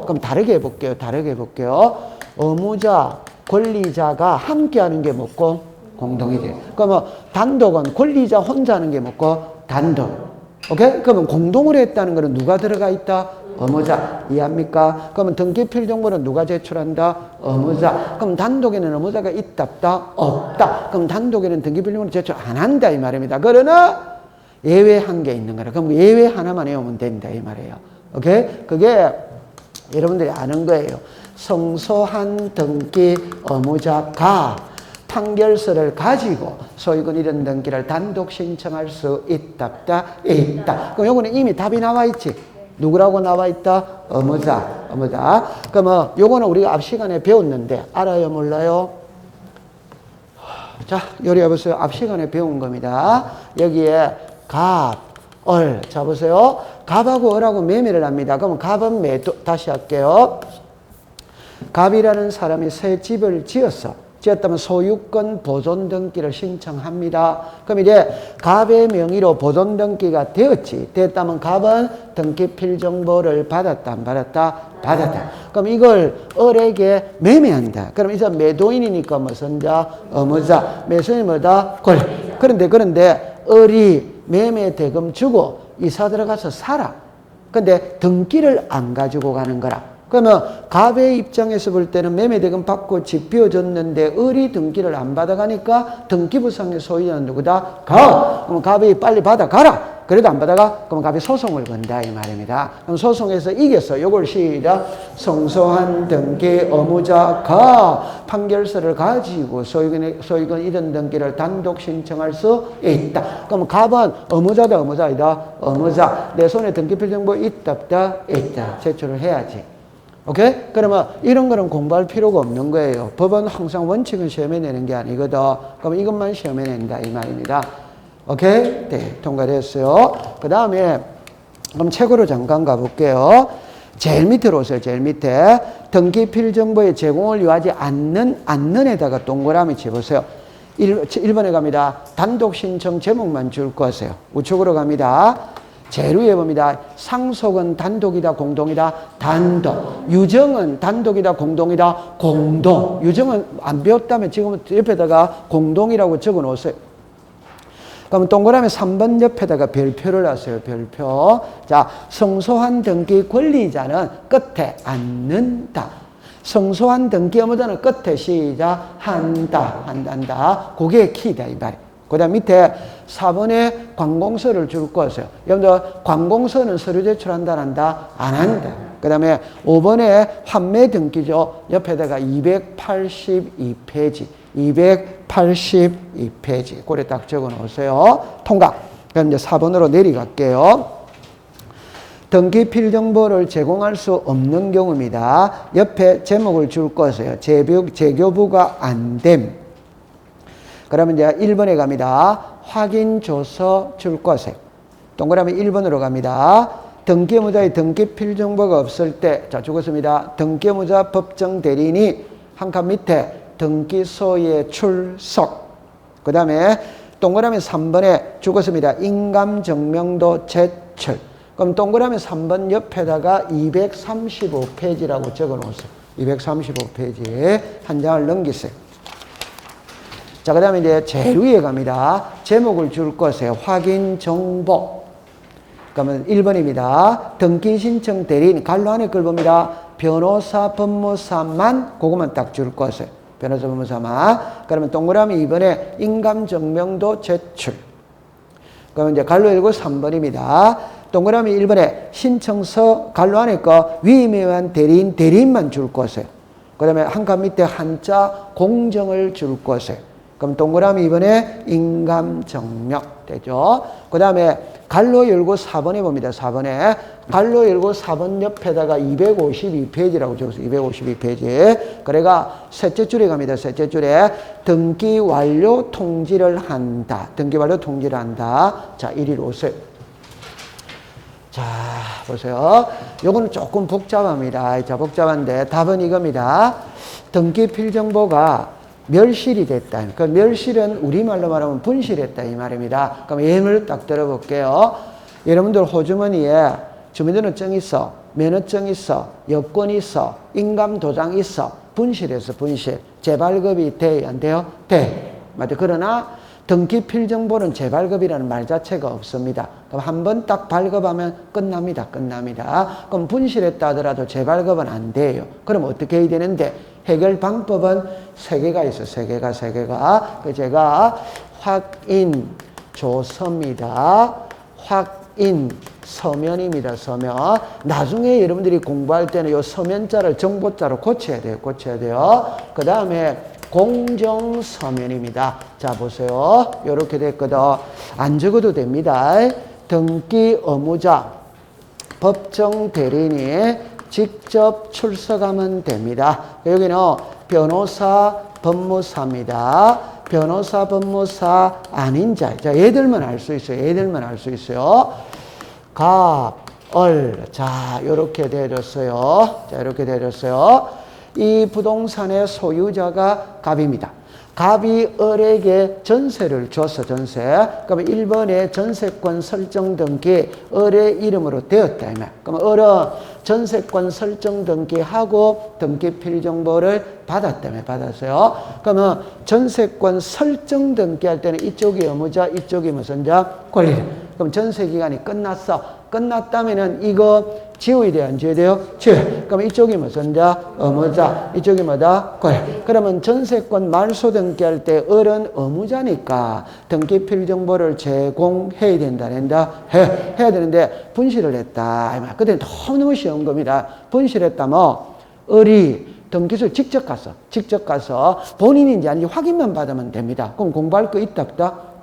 그럼 다르게 해볼게요. 다르게 해볼게요. 의무자, 권리자가 함께 하는 게 뭐고? 공동이지. 그러면 단독은 권리자 혼자 하는 게 뭐고? 단독. 오케이? 그러면 공동으로 했다는 거는 누가 들어가 있다? 의무자. 이해합니까? 그러면 등기 필정보는 누가 제출한다? 의무자. 그럼 단독에는 의무자가 있다, 없다? 없다. 그럼 단독에는 등기 필정보는 제출 안 한다 이 말입니다. 그러나 예외한 게 있는 거라. 그럼 예외 하나만 외우면 된다 이 말이에요. 오케이? 그게 여러분들이 아는 거예요. 성소한 등기 의무자가 판결서를 가지고 소유권 이전 등기를 단독 신청할 수 있다, 없다? 있다. 그럼 요거는 이미 답이 나와 있지. 누구라고 나와 있다? 의무자. 의무자. 그러면 요거는 우리가 앞 시간에 배웠는데 알아요, 몰라요? 자, 요리 해보세요. 앞 시간에 배운 겁니다. 여기에 갑, 얼. 자, 보세요. 갑하고 얼하고 매매를 합니다. 그러면 갑은 매도, 다시 할게요. 갑이라는 사람이 새 집을 지었다면 소유권 보존 등기를 신청합니다. 그럼 이제 갑의 명의로 보존 등기가 됐다면 갑은 등기 필정보를 받았다, 안 받았다? 받았다. 그럼 이걸 을에게 매매한다. 그럼 이제 매도인이니까 무슨 자? 의무자. 매수인이 뭐다? 권리. 그런데 을이 매매 대금 주고 이사 들어가서 살아. 근데 등기를 안 가지고 가는 거라. 그러면 갑의 입장에서 볼 때는 매매 대금 받고 집 비워줬는데 을이 등기를 안 받아가니까 등기부상의 소유자는 누구다? 갑. 그럼 갑이 빨리 받아가라. 그래도 안 받아가? 그럼 갑이 소송을 건다 이 말입니다. 그럼 소송에서 이겼어. 요걸 시작. 성소한 등기 의무자 갑 판결서를 가지고 소유권 이전 등기를 단독 신청할 수 있다. 그럼 갑은 의무자다 의무자이다? 의무자. 내 손에 등기필 정보 있다 없다? 있다. 제출을 해야지. 오케이? 그러면 이런 거는 공부할 필요가 없는 거예요. 법은 항상 원칙은 시험에 내는 게 아니거든. 그럼 이것만 시험에 낸다 이 말입니다. 오케이? 네, 통과됐어요. 그 다음에 그럼 책으로 잠깐 가볼게요. 제일 밑으로 오세요. 제일 밑에 등기필 정보의 제공을 요하지 않는에다가 동그라미 쳐보세요. 1번에 갑니다. 단독 신청 제목만 줄 거세요. 우측으로 갑니다. 제일 위에 봅니다. 상속은 단독이다 공동이다? 단독. 유정은 단독이다 공동이다? 공동. 유정은 안 배웠다면 지금 옆에다가 공동이라고 적어 놓으세요. 그럼 동그라미 3번 옆에다가 별표를 하세요. 별표. 자, 성소한 등기 권리자는 끝에 앉는다. 성소한 등기 의무자는 끝에 시작 한다. 그게 키다 이 말이에요. 그 다음 밑에 4번에 관공서를 줄 거세요. 여러분들 관공서는 서류 제출한다 안 한다? 안 한다. 그 다음에 5번에 환매 등기죠. 옆에다가 282페이지. 282페이지. 그래 딱 적어 놓으세요. 통과. 그럼 이제 4번으로 내려갈게요. 등기필 정보를 제공할 수 없는 경우입니다. 옆에 제목을 줄 거세요. 재교부가 안 됨. 그러면 이제 1번에 갑니다. 확인조서 줄 거세요. 동그라미 1번으로 갑니다. 등기의무자의 등기필 정보가 없을 때, 자, 죽었습니다. 등기의무자 법정 대리인이 한 칸 밑에 등기소에 출석. 그 다음에 동그라미 3번에 죽었습니다. 인감증명도 제출. 그럼 동그라미 3번 옆에다가 235페이지라고 적어 놓으세요. 235페이지. 한 장을 넘기세요. 자, 그 다음에 이제 제일 위에 갑니다. 제목을 줄 거세요. 확인 정보. 그러면 1번입니다. 등기 신청 대리인, 갈로 안에 걸 봅니다. 변호사, 법무사만, 그것만 딱 줄 거세요. 변호사, 법무사만. 그러면 동그라미 2번에 인감증명도 제출. 그러면 이제 갈로 열고 3번입니다. 동그라미 1번에 신청서, 갈로 안에 거 위임에 의한 대리인만 줄 거세요. 그 다음에 한 칸 밑에 한자 공정을 줄 거세요. 그럼 동그라미 2번에 인감증명 되죠. 그 다음에 갈로 열고 4번에 봅니다. 4번에 갈로 열고 4번 옆에다가 252페이지라고 적었어요. 252페이지. 그래가 셋째 줄에 갑니다. 셋째 줄에 등기 완료 통지를 한다. 등기 완료 통지를 한다. 자, 이리로 오세요. 자, 보세요. 요거는 조금 복잡합니다. 자, 복잡한데 답은 이겁니다. 등기필 정보가 멸실이 됐다. 그 멸실은 우리말로 말하면 분실했다 이 말입니다. 그럼 예를 딱 들어볼게요. 여러분들 호주머니에 주민등록증 있어, 면허증 있어, 여권 있어, 인감도장 있어, 분실했어, 분실. 재발급이 돼, 안 돼요? 돼. 맞죠? 그러나 등기필 정보는 재발급이라는 말 자체가 없습니다. 그럼 한 번 딱 발급하면 끝납니다. 그럼 분실했다 하더라도 재발급은 안 돼요. 그럼 어떻게 해야 되는데? 해결 방법은 3개가 있어요. 3개가. 그 제가 확인 조서입니다. 확인 서면입니다. 서면. 나중에 여러분들이 공부할 때는 요 서면자를 정보자로 고쳐야 돼요. 그 다음에 공정 서면입니다. 자, 보세요. 요렇게 됐거든. 안 적어도 됩니다. 등기 의무자 법정 대리인이 직접 출석하면 됩니다. 여기는 변호사, 법무사입니다. 변호사, 법무사 아닌 자. 자, 얘들만 알 수 있어요. 갑, 을. 자, 요렇게 되어졌어요. 이 부동산의 소유자가 갑입니다. 갑이 을에게 전세를 줬어, 전세. 그러면 1번에 전세권 설정 등기 을의 이름으로 되었다. 그러면 을은 전세권 설정 등기하고 등기 필요 정보를 받았다며 받았어요. 그러면 전세권 설정 등기할 때는 이쪽이 의무자, 이쪽이 무슨 자? 권리. 그럼 전세 기간이 끝났어. 끝났다면은 이거 지워야 돼요? 안 지워야 돼요? 지워요. 그럼 이쪽이 무슨 자? 의무자. 이쪽이 뭐다? 권리. 그러면 전세권 말소 등기할 때 을은 의무자니까 등기 필요 정보를 제공해야 된다. 해야 되는데 분실을 했다. 그때 너무너무 쉬운 겁니다. 분실했다 뭐 을이 등기소에 직접 가서 본인인지 아닌지 확인만 받으면 됩니다. 그럼 공부할 거 있다 없다?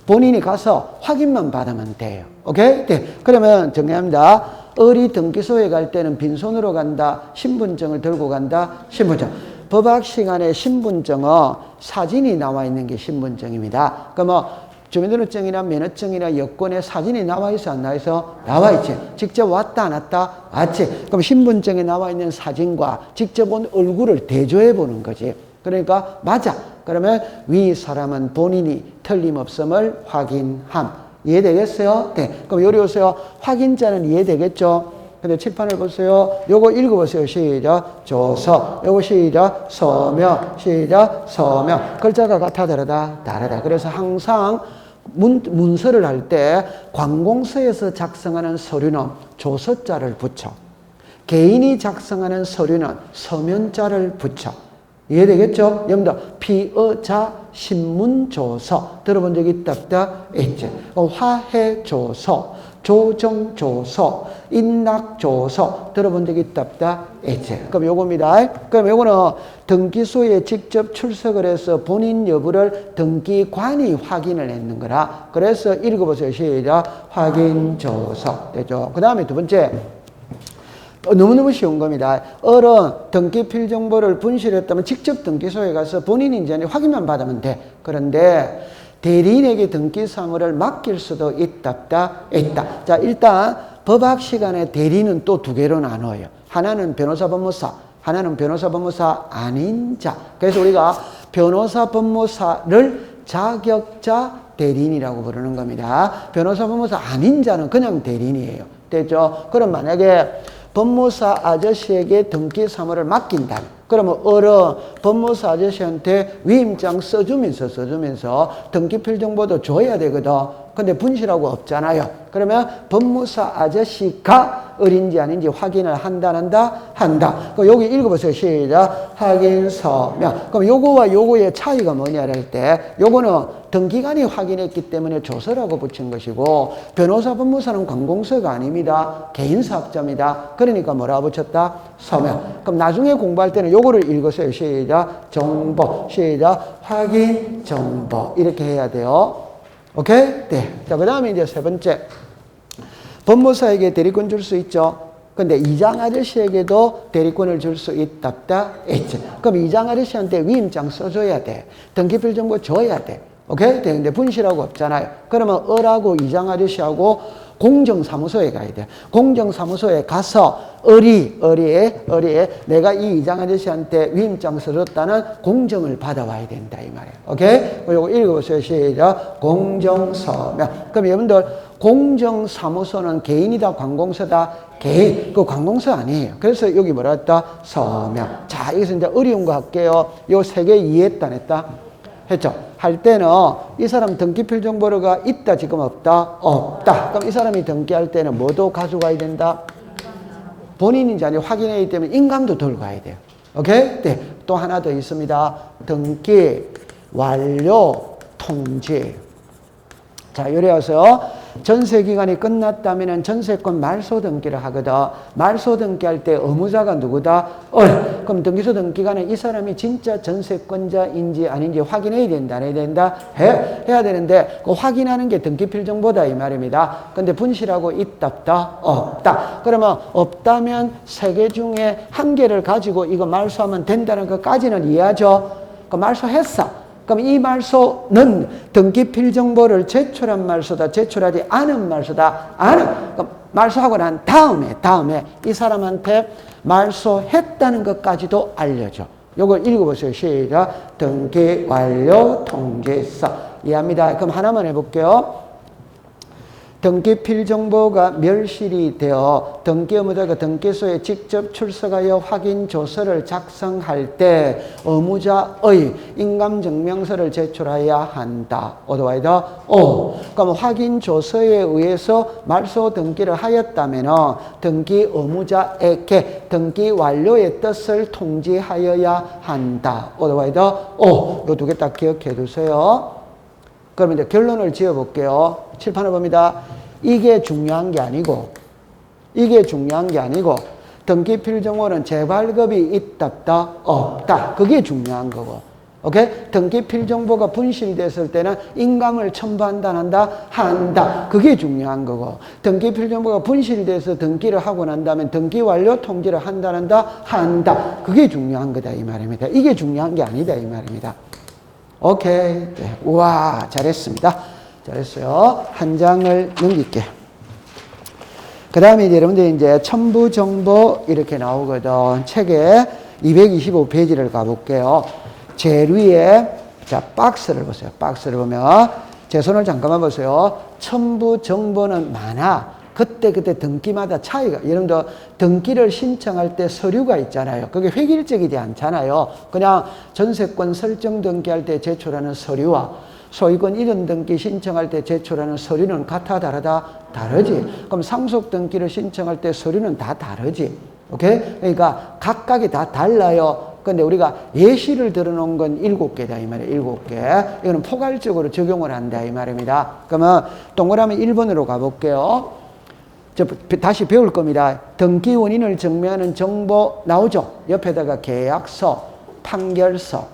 본인이 가서 확인만 받으면 돼요. 오케이? 네. 그러면 정리합니다. 을이 등기소에 갈 때는 빈손으로 간다. 신분증을 들고 간다. 신분증. 법학 시간에 신분증은 사진이 나와 있는 게 신분증입니다. 그러면 주민등록증이나 면허증이나 여권에 사진이 나와 있어 안 나와 있어? 나와 있지. 직접 왔다 안 왔다? 왔지. 그럼 신분증에 나와 있는 사진과 직접 온 얼굴을 대조해 보는 거지. 그러니까 맞아. 그러면 위 사람은 본인이 틀림없음을 확인함. 이해되겠어요? 네. 그럼 요리 오세요. 확인자는 이해되겠죠? 근데 칠판을 보세요. 요거 읽어보세요. 시작. 조서. 요거 시작. 서명. 시작. 서명. 글자가 같아 다르다? 다르다. 그래서 항상 문서를 할 때 관공서에서 작성하는 서류는 조서자를 붙여. 개인이 작성하는 서류는 서면자를 붙여. 이해되겠죠? 여러분들 피의자 신문조서 들어본 적 있다 없다? 있지. 화해조서, 조정조서, 인락조서 들어본 적 있다 없다? 있지. 그럼 요겁니다. 그럼 요거는 등기소에 직접 출석을 해서 본인 여부를 등기관이 확인을 했는 거라. 그래서 읽어보세요. 시작. 확인조서. 되죠? 그 다음에 두 번째. 너무너무 쉬운 겁니다. 을은 등기 필 정보를 분실했다면 직접 등기소에 가서 본인인지 아닌지 확인만 받으면 돼. 그런데 대리인에게 등기 사무를 맡길 수도 있다. 자, 일단 법학 시간에 대리는 또 두 개로 나눠요. 하나는 변호사 법무사, 하나는 변호사 법무사 아닌 자. 그래서 우리가 변호사 법무사를 자격자 대리인이라고 부르는 겁니다. 변호사 법무사 아닌 자는 그냥 대리인이에요. 됐죠? 그럼 만약에 법무사 아저씨에게 등기 사무를 맡긴다. 그러면 을은 법무사 아저씨한테 위임장 써주면서 등기필 정보도 줘야 되거든. 근데 분실하고 없잖아요. 그러면 법무사 아저씨가 을인지 아닌지 확인을 한다. 그럼 여기 읽어보세요. 시작. 확인 서명. 그럼 요거와 요거의 차이가 뭐냐를 할 때 요거는 등기관이 확인했기 때문에 조서라고 붙인 것이고 변호사 법무사는 관공서가 아닙니다. 개인사업자입니다. 그러니까 뭐라고 붙였다? 서명. 그럼 나중에 공부할 때는 요거를 읽으세요. 시작. 정보. 시작. 확인 정보. 이렇게 해야 돼요. 오케이? 네. 자, 그 다음에 이제 세 번째. 법무사에게 대리권 줄 수 있죠. 근데 이장 아저씨에게도 대리권을 줄 수 있다. 있지. 그럼 이장 아저씨한테 위임장 써줘야 돼. 등기필 정보 줘야 돼. 오케이? 근데 분실하고 없잖아요. 그러면 을하고 이장 아저씨하고 공정사무소에 가야 돼. 공정사무소에 가서 을이 내가 이 이장 아저씨한테 위임장 써줬다는 공정을 받아와야 된다 이 말이에요. 오케이? 이거 읽어보세요. 시작. 공정서명. 그럼 여러분들 공정사무소는 개인이다 관공서다? 개인. 그 관공서 아니에요. 그래서 여기 뭐라 했다? 서명. 자, 여기서 이제 어려운 거 할게요. 요 세 개 이해했다 안 했다? 했죠? 할 때는 이 사람 등기필 정보가 있다 지금 없다? 없다. 그럼 이 사람이 등기할 때는 뭐도 가져가야 된다? 본인인지 아닌지 확인해야 때문에 인감도 들고 가야 돼요. 오케이? 네. 또 하나 더 있습니다. 등기 완료 통지. 자, 요래서 전세 기간이 끝났다면 전세권 말소 등기를 하거든. 말소 등기할 때 의무자가 누구다? 그럼 등기소 등기관에 이 사람이 진짜 전세권자인지 아닌지 확인해야 된다. 안 해야 된다? 해야 되는데 그 확인하는 게 등기필 정보다 이 말입니다. 근데 분실하고 있다 없다? 없다. 그러면 없다면 세 개 중에 한 개를 가지고 이거 말소하면 된다는 것까지는 이해하죠? 그 말소했어. 그럼 이 말소는 등기필 정보를 제출한 말소다, 제출하지 않은 말소다, 그럼 말소하고 난 다음에 이 사람한테 말소했다는 것까지도 알려줘. 요걸 읽어보세요. 시작. 등기 완료 통지서. 이해합니다. 그럼 하나만 해볼게요. 등기필 정보가 멸실이 되어 등기 의무자가 등기소에 직접 출석하여 확인 조서를 작성할 때 의무자의 인감증명서를 제출해야 한다. 어드바이더 오. 그럼 확인 조서에 의해서 말소 등기를 하였다면 등기 의무자에게 등기 완료의 뜻을 통지하여야 한다. 어드바이더 오. 이 두 개 딱 기억해 두세요. 그러면 이제 결론을 지어 볼게요. 칠판을 봅니다. 이게 중요한 게 아니고 등기필 정보는 재발급이 있다 없다. 그게 중요한 거고. 오케이? 등기필 정보가 분실됐을 때는 인감을 첨부한다 한다. 그게 중요한 거고. 등기필 정보가 분실돼서 등기를 하고 난 다음에 등기 완료 통지를 한다. 그게 중요한 거다 이 말입니다. 이게 중요한 게 아니다 이 말입니다. 오케이. 네. 우와, 잘했습니다. 잘했어요. 한 장을 넘길게. 그 다음에 여러분들 이제 첨부 정보 이렇게 나오거든. 책에 225페이지를 가볼게요. 제일 위에, 자, 박스를 보세요. 박스를 보면, 제 손을 잠깐만 보세요. 첨부 정보는 많아. 그때 등기마다 차이가, 여러분들 등기를 신청할 때 서류가 있잖아요. 그게 획일적이지 않잖아요. 그냥 전세권 설정 등기할 때 제출하는 서류와 소유권 이전 등기 신청할 때 제출하는 서류는 같아 다르다? 다르지. 그럼 상속 등기를 신청할 때 서류는 다 다르지. 오케이? 그러니까 각각이 다 달라요. 근데 우리가 예시를 들어놓은 건 7개다 이 말이에요. 7개. 이거는 포괄적으로 적용을 한다 이 말입니다. 그러면 동그라미 1번으로 가볼게요. 다시 배울 겁니다. 등기 원인을 증명하는 정보 나오죠? 옆에다가 계약서, 판결서,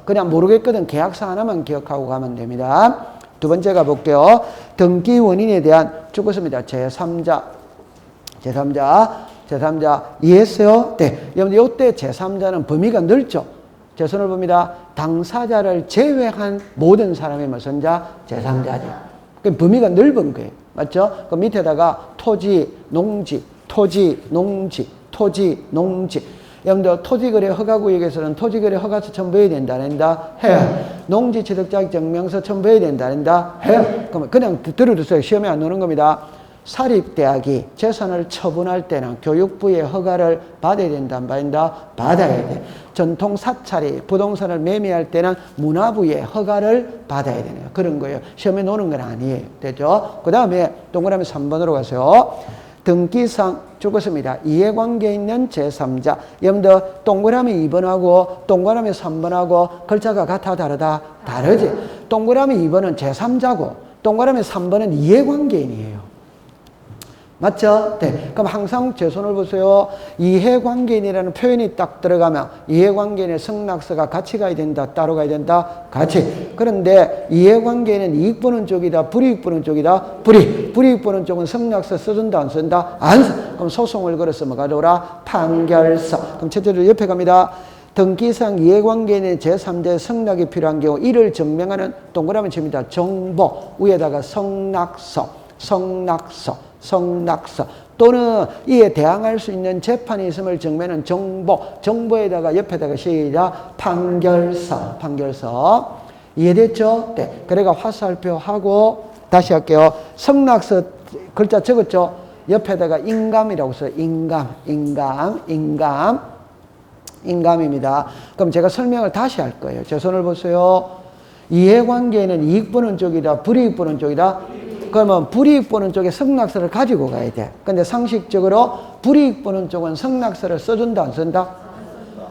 그냥 모르겠거든. 계약서 하나만 기억하고 가면 됩니다. 두 번째 가볼게요. 등기 원인에 대한 죽었습니다. 제3자. 이해했어요? 네. 여러분, 이때 제3자는 범위가 넓죠? 제 손을 봅니다. 당사자를 제외한 모든 사람의 무슨 자? 제3자죠. 그 범위가 넓은 거예요. 맞죠? 그 밑에다가 토지, 농지. 여러분들 토지거래 허가구역에서는 토지거래 허가서 첨부해야 된다, 안 된다? 해. 농지취득자격 증명서 첨부해야 된다, 안 된다? 해. 그러면 그냥 들어두세요. 시험에 안 나오는 겁니다. 사립대학이 재산을 처분할 때는 교육부의 허가를 받아야 된다, 안 받는다? 받아야 돼. 전통사찰이 부동산을 매매할 때는 문화부의 허가를 받아야 되네요. 그런 거예요. 시험에 노는 건 아니에요. 되죠? 그 다음에 동그라미 3번으로 가세요. 등기상 죽었습니다. 이해관계 있는 제3자. 여러분들 동그라미 2번하고 동그라미 3번하고 글자가 같아 다르다? 다르지. 동그라미 2번은 제3자고 동그라미 3번은 이해관계인이에요. 맞죠? 네. 그럼 항상 제 손을 보세요. 이해관계인이라는 표현이 딱 들어가면 이해관계인의 승낙서가 같이 가야 된다, 따로 가야 된다, 같이. 그런데 이해관계인은 이익 보는 쪽이다, 불이익 보는 쪽이다, 불이익 보는 쪽은 승낙서 써준다, 안 쓴다? 안 써. 그럼 소송을 걸어서 뭐가 들어오라? 판결서. 그럼 첫째로 옆에 갑니다. 등기상 이해관계인의 제3자의 승낙이 필요한 경우 이를 증명하는 동그라미 칩니다. 정보 위에다가 성낙서 또는 이에 대항할 수 있는 재판이 있음을 증명하는 정보에다가 옆에다가 시작 판결서 이해됐죠? 네. 그래가 화살표하고 다시 할게요. 성낙서 글자 적었죠? 옆에다가 인감이라고 써요. 인감입니다. 그럼 제가 설명을 다시 할 거예요. 제 손을 보세요. 이해관계는 이익 보는 쪽이다, 불이익 보는 쪽이다. 그러면 불이익 보는 쪽에 성낙서를 가지고 가야 돼. 근데 상식적으로 불이익 보는 쪽은 성낙서를 써준다, 안 쓴다?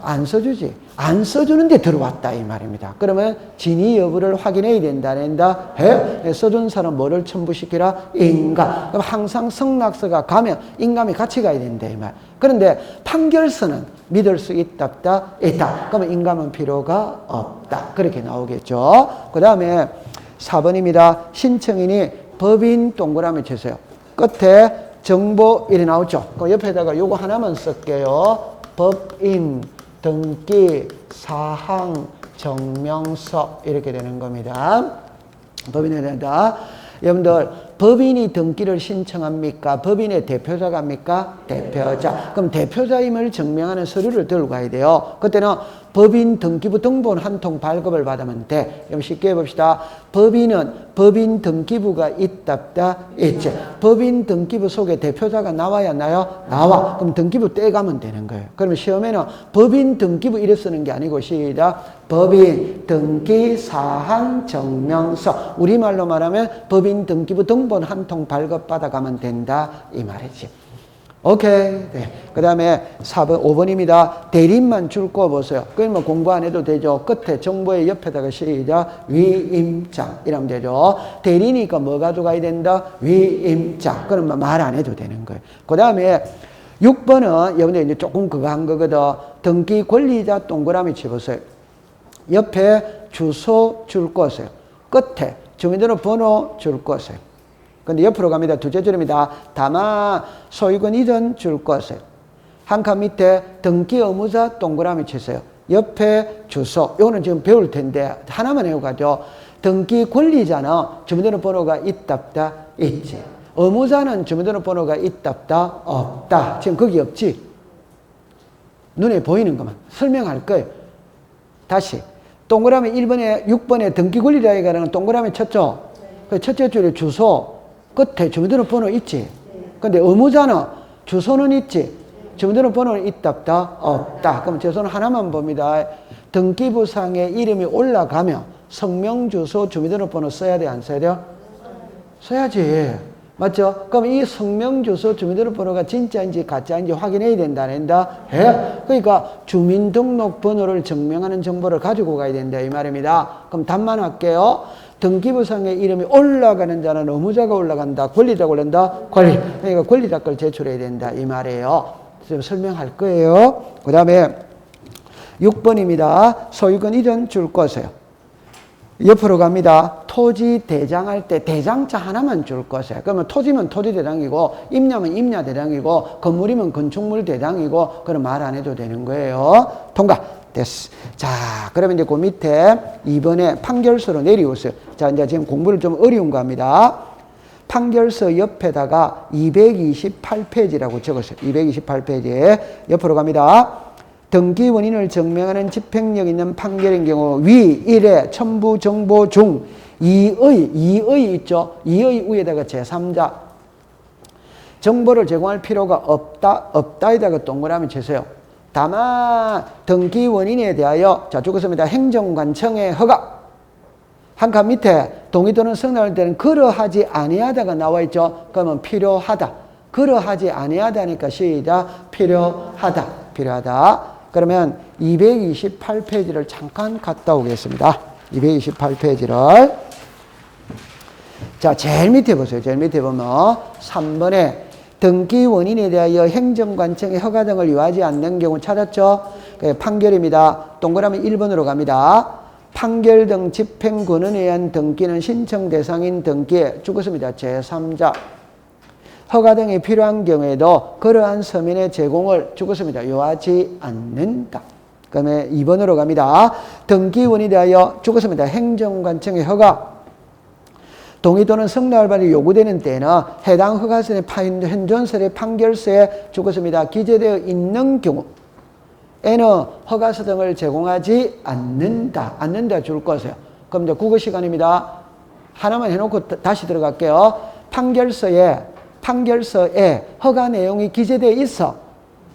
안 써주지. 안 써주는데 들어왔다 이 말입니다. 그러면 진위 여부를 확인해야 된다, 안 된다? 해? 써준 사람 뭐를 첨부시키라? 인감. 그럼 항상 성낙서가 가면 인감이 같이 가야 된다 이 말. 그런데 판결서는 믿을 수 있다, 있다. 그러면 인감은 필요가 없다. 그렇게 나오겠죠. 그 다음에 4번입니다. 신청인이 법인 동그라미 치세요. 끝에 정보 이렇게 나오죠. 그 옆에다가 요거 하나만 쓸게요. 법인, 등기, 사항, 증명서 이렇게 되는 겁니다. 법인에 된다. 여러분들 법인이 등기를 신청합니까? 법인의 대표자가 합니까? 대표자. 그럼 대표자임을 증명하는 서류를 들고 가야 돼요. 그때는 법인 등기부 등본 한 통 발급을 받으면 돼. 그럼 쉽게 해봅시다. 법인은 법인 등기부가 있답다, 있지. 법인 등기부 속에 대표자가 나와야 나요? 나와. 그럼 등기부 떼가면 되는 거예요. 그러면 시험에는 법인 등기부 이래 쓰는 게 아니고 시작. 법인 등기 사항 증명서. 우리말로 말하면 법인 등기부 등본 한 통 발급받아 가면 된다 이 말이지. 오케이. 네. 그 다음에 4번, 5번입니다. 대리인만 줄 거 보세요. 그러면 공부 안 해도 되죠. 끝에 정보의 옆에다가 시작. 위임장. 이러면 되죠. 대리니까 뭐 가져가야 된다? 위임장. 그러면 말 안 해도 되는 거예요. 그 다음에 6번은 여러분들 이제 조금 그거 한 거거든. 등기 권리자 동그라미 쳐보세요. 옆에 주소 줄 거세요. 끝에 주민등록번호 줄 거세요. 근데 옆으로 갑니다. 두째 줄입니다. 다만 소유권 이전 줄 거세요. 한 칸 밑에 등기 의무자 동그라미 치세요. 옆에 주소. 이거는 지금 배울 텐데 하나만 외워가죠. 등기 권리자는 주민등록번호가 있답다, 있지. 의무자는 주민등록번호가 있답다, 없다. 지금 거기 없지. 눈에 보이는 것만 설명할 거예요. 다시 동그라미 1번에 6번에 등기 권리자에 관한 동그라미 쳤죠. 그 첫째 줄에 주소 끝에 주민등록번호 있지. 근데 의무자는 주소는 있지. 주민등록번호는 있답다, 없다. 그럼 주소는 하나만 봅니다. 등기부상에 이름이 올라가면 성명, 주소, 주민등록번호 써야 돼, 안 써야 돼요? 써야지. 맞죠? 그럼 이 성명, 주소, 주민등록번호가 진짜인지 가짜인지 확인해야 된다, 안 된다? 해. 그러니까 주민등록번호를 증명하는 정보를 가지고 가야 된다, 이 말입니다. 그럼 답만 할게요. 등기부상에 이름이 올라가는 자는 의무자가 올라간다, 권리자가 올라간다, 권리. 그러니까 권리자 걸 제출해야 된다, 이 말이에요. 지금 설명할 거예요. 그 다음에 6번입니다. 소유권 이전 줄 거세요. 옆으로 갑니다. 토지 대장할 때 대장자 하나만 줄 거세요. 그러면 토지면 토지 대장이고 임야면 임야 대장이고 건물이면 건축물 대장이고 그럼 말 안 해도 되는 거예요. 통과. 됐어. 자, 그러면 이제 그 밑에 2번에 판결서로 내려오세요. 자, 이제 지금 공부를 좀 어려운 거 합니다. 판결서 옆에다가 228페이지라고 적었어요. 228페이지에 옆으로 갑니다. 등기 원인을 증명하는 집행력 있는 판결인 경우 위 1회 첨부 정보 중 2의 있죠. 2의 위에다가 제3자 정보를 제공할 필요가 없다에다가 동그라미 치세요. 다만 등기 원인에 대하여 자 죽었습니다. 행정관청의 허가 한 칸 밑에 동의 또는 승낙할 때는 그러하지 아니하다가 나와 있죠. 그러면 필요하다. 그러하지 아니하다니까 시작. 필요하다. 그러면 228페이지를 잠깐 갔다 오겠습니다. 228페이지를 자 제일 밑에 보세요. 제일 밑에 보면 3번에 등기 원인에 대하여 행정관청의 허가 등을 요하지 않는 경우 찾았죠? 판결입니다. 동그라미 1번으로 갑니다. 판결 등 집행권에 의한 등기는 신청 대상인 등기에 죽었습니다. 제3자 허가 등이 필요한 경우에도 그러한 서면의 제공을 죽었습니다. 요하지 않는다. 그 다음에 2번으로 갑니다. 등기 원인에 대하여 죽었습니다. 행정관청의 허가 동의 또는 승낙을 받이 요구되는 때는 해당 허가서의 현존설의 판결서에 죽었습니다. 기재되어 있는 경우에는 허가서 등을 제공하지 않는다. 줄 것이에요. 그럼 이제 국어 시간입니다. 하나만 해놓고 다시 들어갈게요. 판결서에 허가 내용이 기재되어 있어.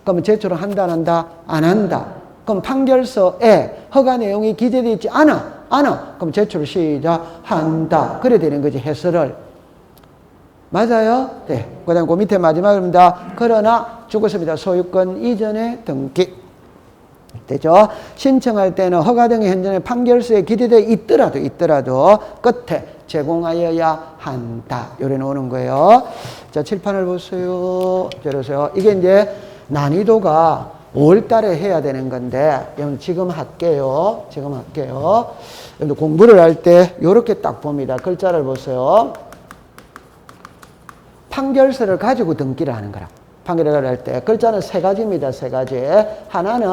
그러면 제출을 한다, 안 한다? 안 한다. 그럼 판결서에 허가 내용이 기재되어 있지 않아. 그럼 제출을 시작한다. 그래 되는 거지, 해설을. 맞아요? 네. 그 다음에 그 밑에 마지막입니다. 그러나 죽었습니다. 소유권 이전의 등기. 되죠? 신청할 때는 허가 등의 현존의 판결서에 기재되어 있더라도 끝에 제공하여야 한다. 요래 놓는 거예요. 자, 칠판을 보세요. 저러세요. 이게 이제 난이도가 5월 달에 해야 되는 건데, 지금 할게요. 여러분들 공부를 할 때 이렇게 딱 봅니다. 글자를 보세요. 판결서를 가지고 등기를 하는 거라. 판결을 할 때. 글자는 세 가지입니다. 세 가지. 하나는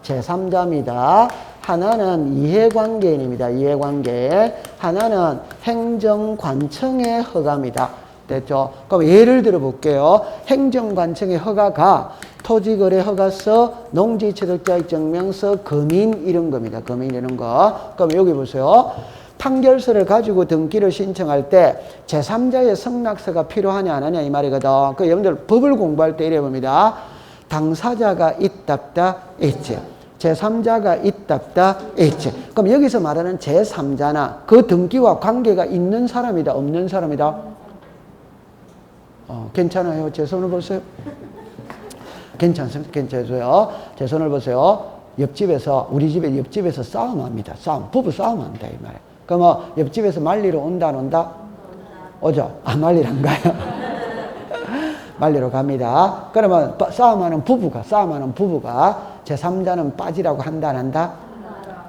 제3자입니다. 하나는 이해관계인입니다. 이해관계. 하나는 행정관청의 허가입니다. 됐죠? 그럼 예를 들어 볼게요. 행정관청의 허가가 토지거래 허가서, 농지취득자격증명서, 금인 이런 겁니다. 금인 이런 거. 그럼 여기 보세요. 판결서를 가지고 등기를 신청할 때 제3자의 성낙서가 필요하냐 안 하냐 이 말이거든. 그 여러분들 법을 공부할 때 이래 봅니다. 당사자가 있답다 있지. 제3자가 있답다 있지. 그럼 여기서 말하는 제3자나 그 등기와 관계가 있는 사람이다 없는 사람이다? 괜찮아요. 제 손을 보세요. 괜찮으세요? 제 손을 보세요. 옆집에서 우리 집에 옆집에서 싸움합니다. 부부 싸움한다 이 말이에요. 그럼 옆집에서 말리러 온다 안 온다? 오죠. 말리러 안 가요. 말리러 갑니다. 그러면 싸움하는 부부가 제3자는 빠지라고 한다 안 한다?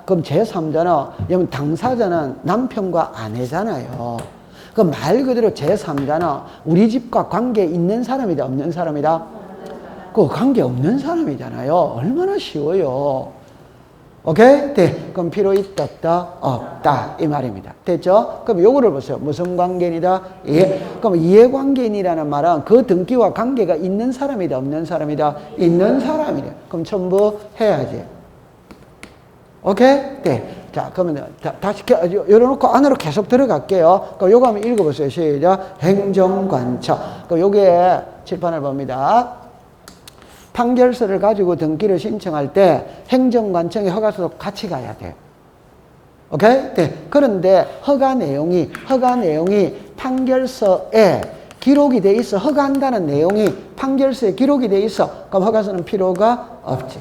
그럼 제3자는 여러분 당사자는 남편과 아내잖아요. 그럼 말 그대로 제3자는 우리 집과 관계 있는 사람이다 없는 사람이다? 그 관계 없는 사람이잖아요. 얼마나 쉬워요. 오케이? 네. 그럼 필요 있다 없다 이 말입니다. 됐죠? 그럼 요거를 보세요. 무슨 관계인이다? 그럼 이해관계인이라는 말은 그 등기와 관계가 있는 사람이다 없는 사람이다? 있는 사람이다. 그럼 전부 해야지. 오케이? 네. 자, 그러면 다시 열어놓고 안으로 계속 들어갈게요. 그럼 요거 한번 읽어보세요. 시작. 행정관청. 그럼 요게 칠판을 봅니다. 판결서를 가지고 등기를 신청할 때 행정관청의 허가서도 같이 가야 돼. 오케이? 네. 그런데 허가 내용이 판결서에 기록이 돼 있어. 허가한다는 내용이 판결서에 기록이 돼 있어. 그럼 허가서는 필요가 없지.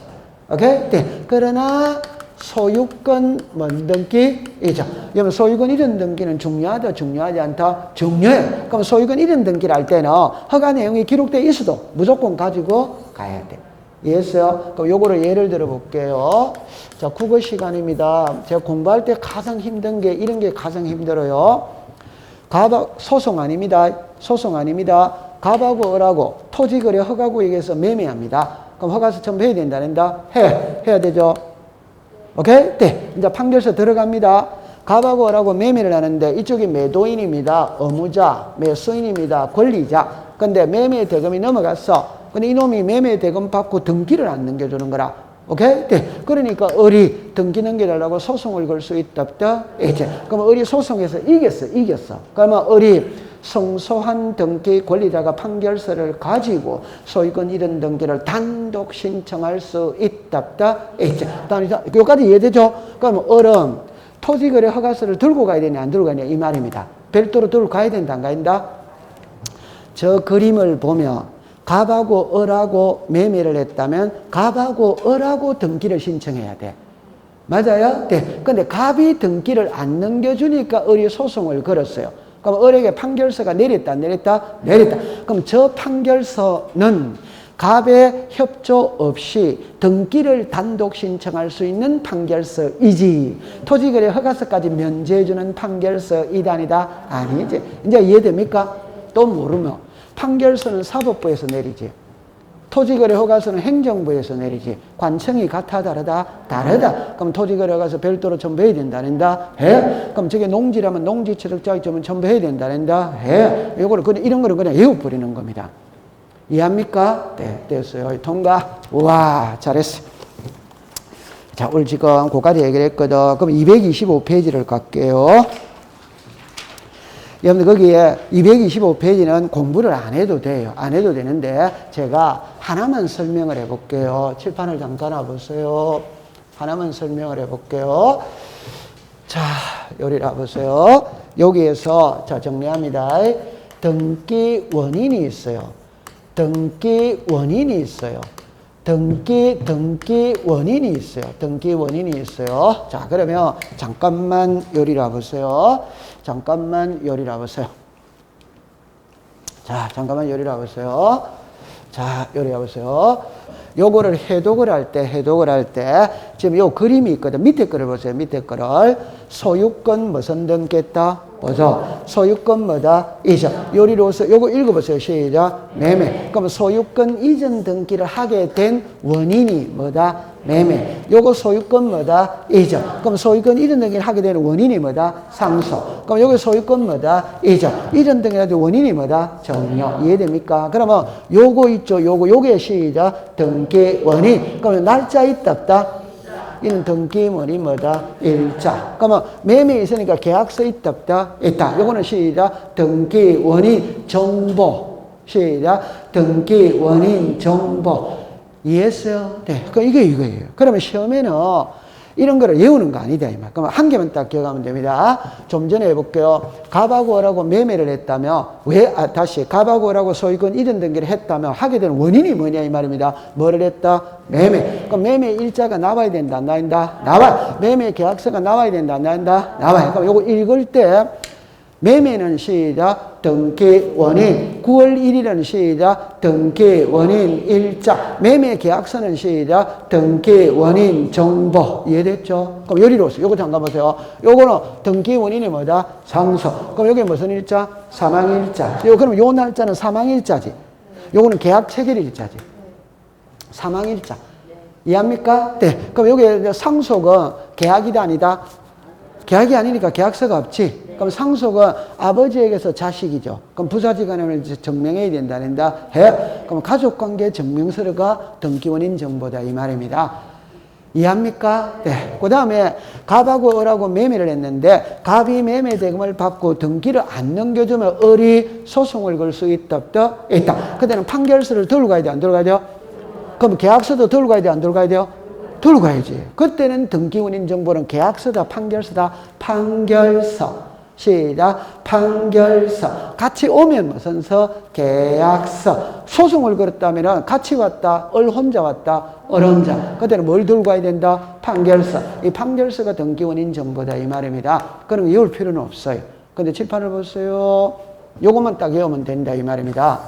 오케이? 네. 그러나 소유권 등기이죠. 여러분 소유권 이전 등기는 중요하다 중요하지 않다? 중요해. 그럼 소유권 이전 등기를 할 때는 허가 내용이 기록되어 있어도 무조건 가지고 가야 돼. 이해했어요? 그럼 요거를 예를 들어 볼게요. 자, 국어 시간입니다. 제가 공부할 때 가장 힘든 게 이런 게 가장 힘들어요. 소송 아닙니다. 소송 아닙니다. 갑하고 을하고 토지거래 허가구역에서 매매합니다. 그럼 허가서 첨부해야 된다 안 된다? 해야 되죠. 오케이? 네. 이제 판결서 들어갑니다. 갑하고 을하고 매매를 하는데 이쪽이 매도인입니다. 의무자, 매수인입니다. 권리자. 근데 매매 대금이 넘어갔어. 근데 이놈이 매매 대금 받고 등기를 안 넘겨주는 거라. 오케이? 네. 그러니까 을이 등기 넘겨달라고 소송을 걸 수 있다 없다? 있지. 그러면 을이 소송에서 이겼어. 그러면 을이 성소한 등기 권리자가 판결서를 가지고 소유권 이전 등기를 단독 신청할 수 있다 없다? 있지. 여기까지 이해되죠? 그러면 을은 토지거래 허가서를 들고 가야 되냐 안 들고 가냐 이 말입니다. 별도로 들고 가야 된다 안 가야 된다? 저 그림을 보면 갑하고 을하고 매매를 했다면 갑하고 을하고 등기를 신청해야 돼. 맞아요? 네. 근데 갑이 등기를 안 넘겨주니까 을이 소송을 걸었어요. 그럼 을에게 판결서가 내렸다, 안 내렸다? 내렸다. 그럼 저 판결서는 갑의 협조 없이 등기를 단독 신청할 수 있는 판결서이지. 토지거래 허가서까지 면제해주는 판결서이다, 아니다? 아니지. 이제 이해됩니까? 또 모르면. 판결서는 사법부에서 내리지. 토지거래 허가서는 행정부에서 내리지. 관청이 같아 다르다? 다르다. 그럼 토지거래 허가서 별도로 첨부해야 된다 안 된다? 해. 그럼 저게 농지라면 농지취득자격증은 첨부해야 된다 안 된다? 해. 이거를 그냥 이런 거를 그냥 외워버리는 겁니다. 이해합니까? 네, 됐어요. 통과. 우와, 잘했어. 자, 오늘 지금 그까지 얘기를 했거든. 그럼 225페이지를 갈게요. 여러분들 거기에 225페이지는 공부를 안 해도 돼요. 안 해도 되는데 제가 하나만 설명을 해볼게요. 칠판을 잠깐 와보세요. 하나만 설명을 해볼게요. 자, 여기 와보세요. 여기에서 자 정리합니다. 등기 원인이 있어요. 등기 원인이 있어요. 등기 원인이 있어요. 등기 원인이 있어요. 자, 그러면 잠깐만 여기 와보세요. 잠깐만 여기 와보세요. 자, 잠깐만 여기 와보세요. 자, 여기 와보세요. 요거를 해독을 할 때, 지금 요 그림이 있거든. 밑에 거를 보세요. 밑에 거를. 소유권 무슨 등기했다? 보죠. 소유권 뭐다? 이전. 요리로서 요거 읽어보세요. 시작. 매매. 그럼 소유권 이전 등기를 하게 된 원인이 뭐다? 매매. 요거 소유권 뭐다? 이적. 그럼 소유권 이전 등기를 하게 되는 원인이 뭐다? 상속. 그럼 요거 소유권 뭐다? 이적. 이전 등기를 하게 원인이 뭐다? 정려. 이해됩니까? 그러면 요거 있죠? 요게 시작. 등기 원인. 그러면 날짜 있다 없다? 이는 등기 원인 뭐다? 일자. 그러면 매매 있으니까 계약서 있다 없다? 있다. 요거는 시작. 등기 원인 정보. 시작. 등기 원인 정보. 이해했어요? 네. 이게 이거예요. 그러면 시험에는 이런 거를 외우는 거 아니다. 그럼 한 개만 딱 기억하면 됩니다. 좀 전에 해볼게요. 갑하고 을하고 매매를 했다면, 다시, 갑하고 을하고 소유권 이전 등기를 했다면 하게 되는 원인이 뭐냐, 이 말입니다. 뭐를 했다? 매매. 그럼 매매 일자가 나와야 된다, 안 나온다? 나와. 매매 계약서가 나와야 된다, 안 나온다? 나와요. 그럼 요거 읽을 때, 매매는 시작 등기 원인 9월 1일은 시작 등기 원인 일자 매매 계약서는 시작 등기 원인 정보 이해됐죠? 그럼 요리로서 요거 잠깐 보세요. 요거는 등기 원인이 뭐다? 상속. 그럼 여기 무슨 일자? 사망일자. 그럼 요 날짜는 사망일자지. 요거는 계약 체결 일자지. 사망일자. 이해합니까? 네. 그럼 여기 상속은 계약이다 아니다? 계약이 아니니까 계약서가 없지. 그럼 상속은 아버지에게서 자식이죠. 그럼 부사지간을 증명해야 된다. 해. 그럼 가족관계 증명서가 등기원인 정보다 이 말입니다. 이해합니까? 네. 그 다음에 갑하고 을하고 매매를 했는데 갑이 매매 대금을 받고 등기를 안 넘겨주면 을이 소송을 걸 수 있다 없다? 있다. 그때는 판결서를 들고 가야 돼, 안 들고 가야 돼요? 그럼 계약서도 들고 가야 돼, 안 들고 가야 돼요? 들고 가야지. 그때는 등기원인 정보는 계약서다, 판결서다? 판결서. 시작. 판결서. 같이 오면 무슨 서? 계약서. 소송을 걸었다면 같이 왔다. 을 혼자 왔다. 을 혼자. 그때는 뭘 들고 가야 된다? 판결서. 이 판결서가 등기원인 정보다 이 말입니다. 그럼 외울 필요는 없어요. 근데 칠판을 보세요. 요것만 딱 외우면 된다 이 말입니다.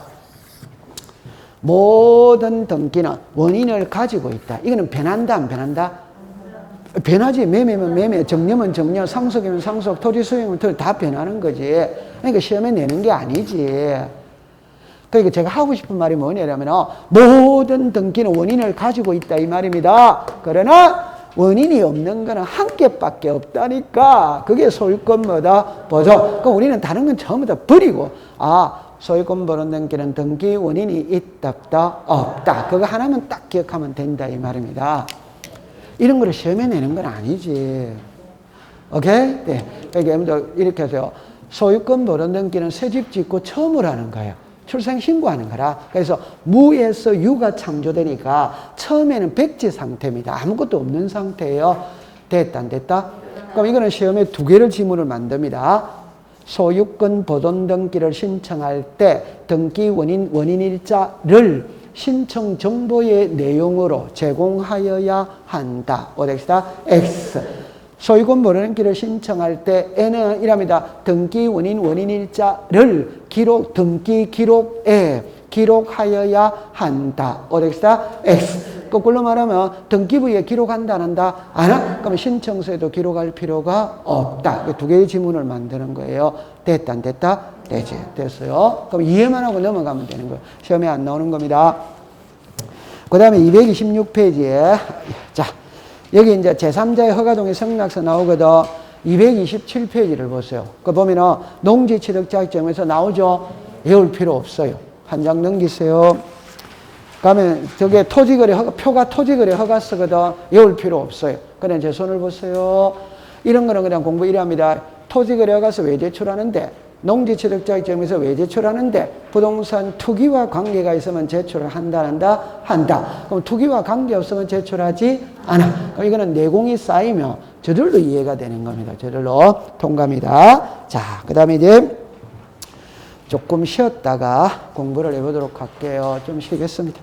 모든 등기는 원인을 가지고 있다. 이거는 변한다, 안 변한다? 변하지. 매매면 매매, 정려면 정려, 상속이면 상속, 토지 수용이면 토지 다 변하는 거지. 그러니까 시험에 내는 게 아니지. 그러니까 제가 하고 싶은 말이 뭐냐면 모든 등기는 원인을 가지고 있다 이 말입니다. 그러나 원인이 없는 거는 한 개밖에 없다니까. 그게 소유권 뭐다? 보존. 그럼 우리는 다른 건 전부 다 버리고 소유권 보존 등기는 등기 원인이 있다 없다? 없다. 그거 하나만 딱 기억하면 된다 이 말입니다. 이런 거를 시험에 내는 건 아니지. 오케이? 네. 그러니까 이렇게 하세요. 소유권 보존 등기는 새집 짓고 처음으로 하는 거예요. 출생 신고하는 거라. 그래서 무에서 유가 창조되니까 처음에는 백지 상태입니다. 아무것도 없는 상태예요. 됐다 안 됐다? 그럼 이거는 시험에 두 개를 지문을 만듭니다. 소유권 보존 등기를 신청할 때 등기 원인일자를 신청 정보의 내용으로 제공하여야 한다. 어디다? X. 소유권 보존 등기를 신청할 때 N은 이랍니다. 등기 원인일자를 등기 기록에 기록하여야 한다. 어디다? X. 거꾸로 말하면 등기부에 기록한다 안 한다? 안 한다. 그러면 신청서에도 기록할 필요가 없다. 두 개의 지문을 만드는 거예요. 됐다 안 됐다? 되지. 됐어요. 그럼 이해만 하고 넘어가면 되는 거예요. 시험에 안 나오는 겁니다. 그 다음에 226페이지에 자 여기 이제 제3자의 허가동의 성락서 나오거든. 227페이지를 보세요. 그 보면은 농지취득자격증에서 나오죠. 외울 필요 없어요. 한 장 넘기세요. 그러면 저게 토지거래 표가 토지거래 허가서거든. 외울 필요 없어요. 그냥 제 손을 보세요. 이런 거는 그냥 공부 이래 합니다. 토지거래 허가서 왜 제출하는데? 농지취득자격증에서 왜 제출하는데? 부동산 투기와 관계가 있으면 제출을 한다, 안 한다? 한다. 그럼 투기와 관계 없으면 제출하지 않아. 그럼 이거는 내공이 쌓이면 저절로 이해가 되는 겁니다. 저절로 통과입니다. 자, 그 다음에 이제 조금 쉬었다가 공부를 해보도록 할게요. 좀 쉬겠습니다.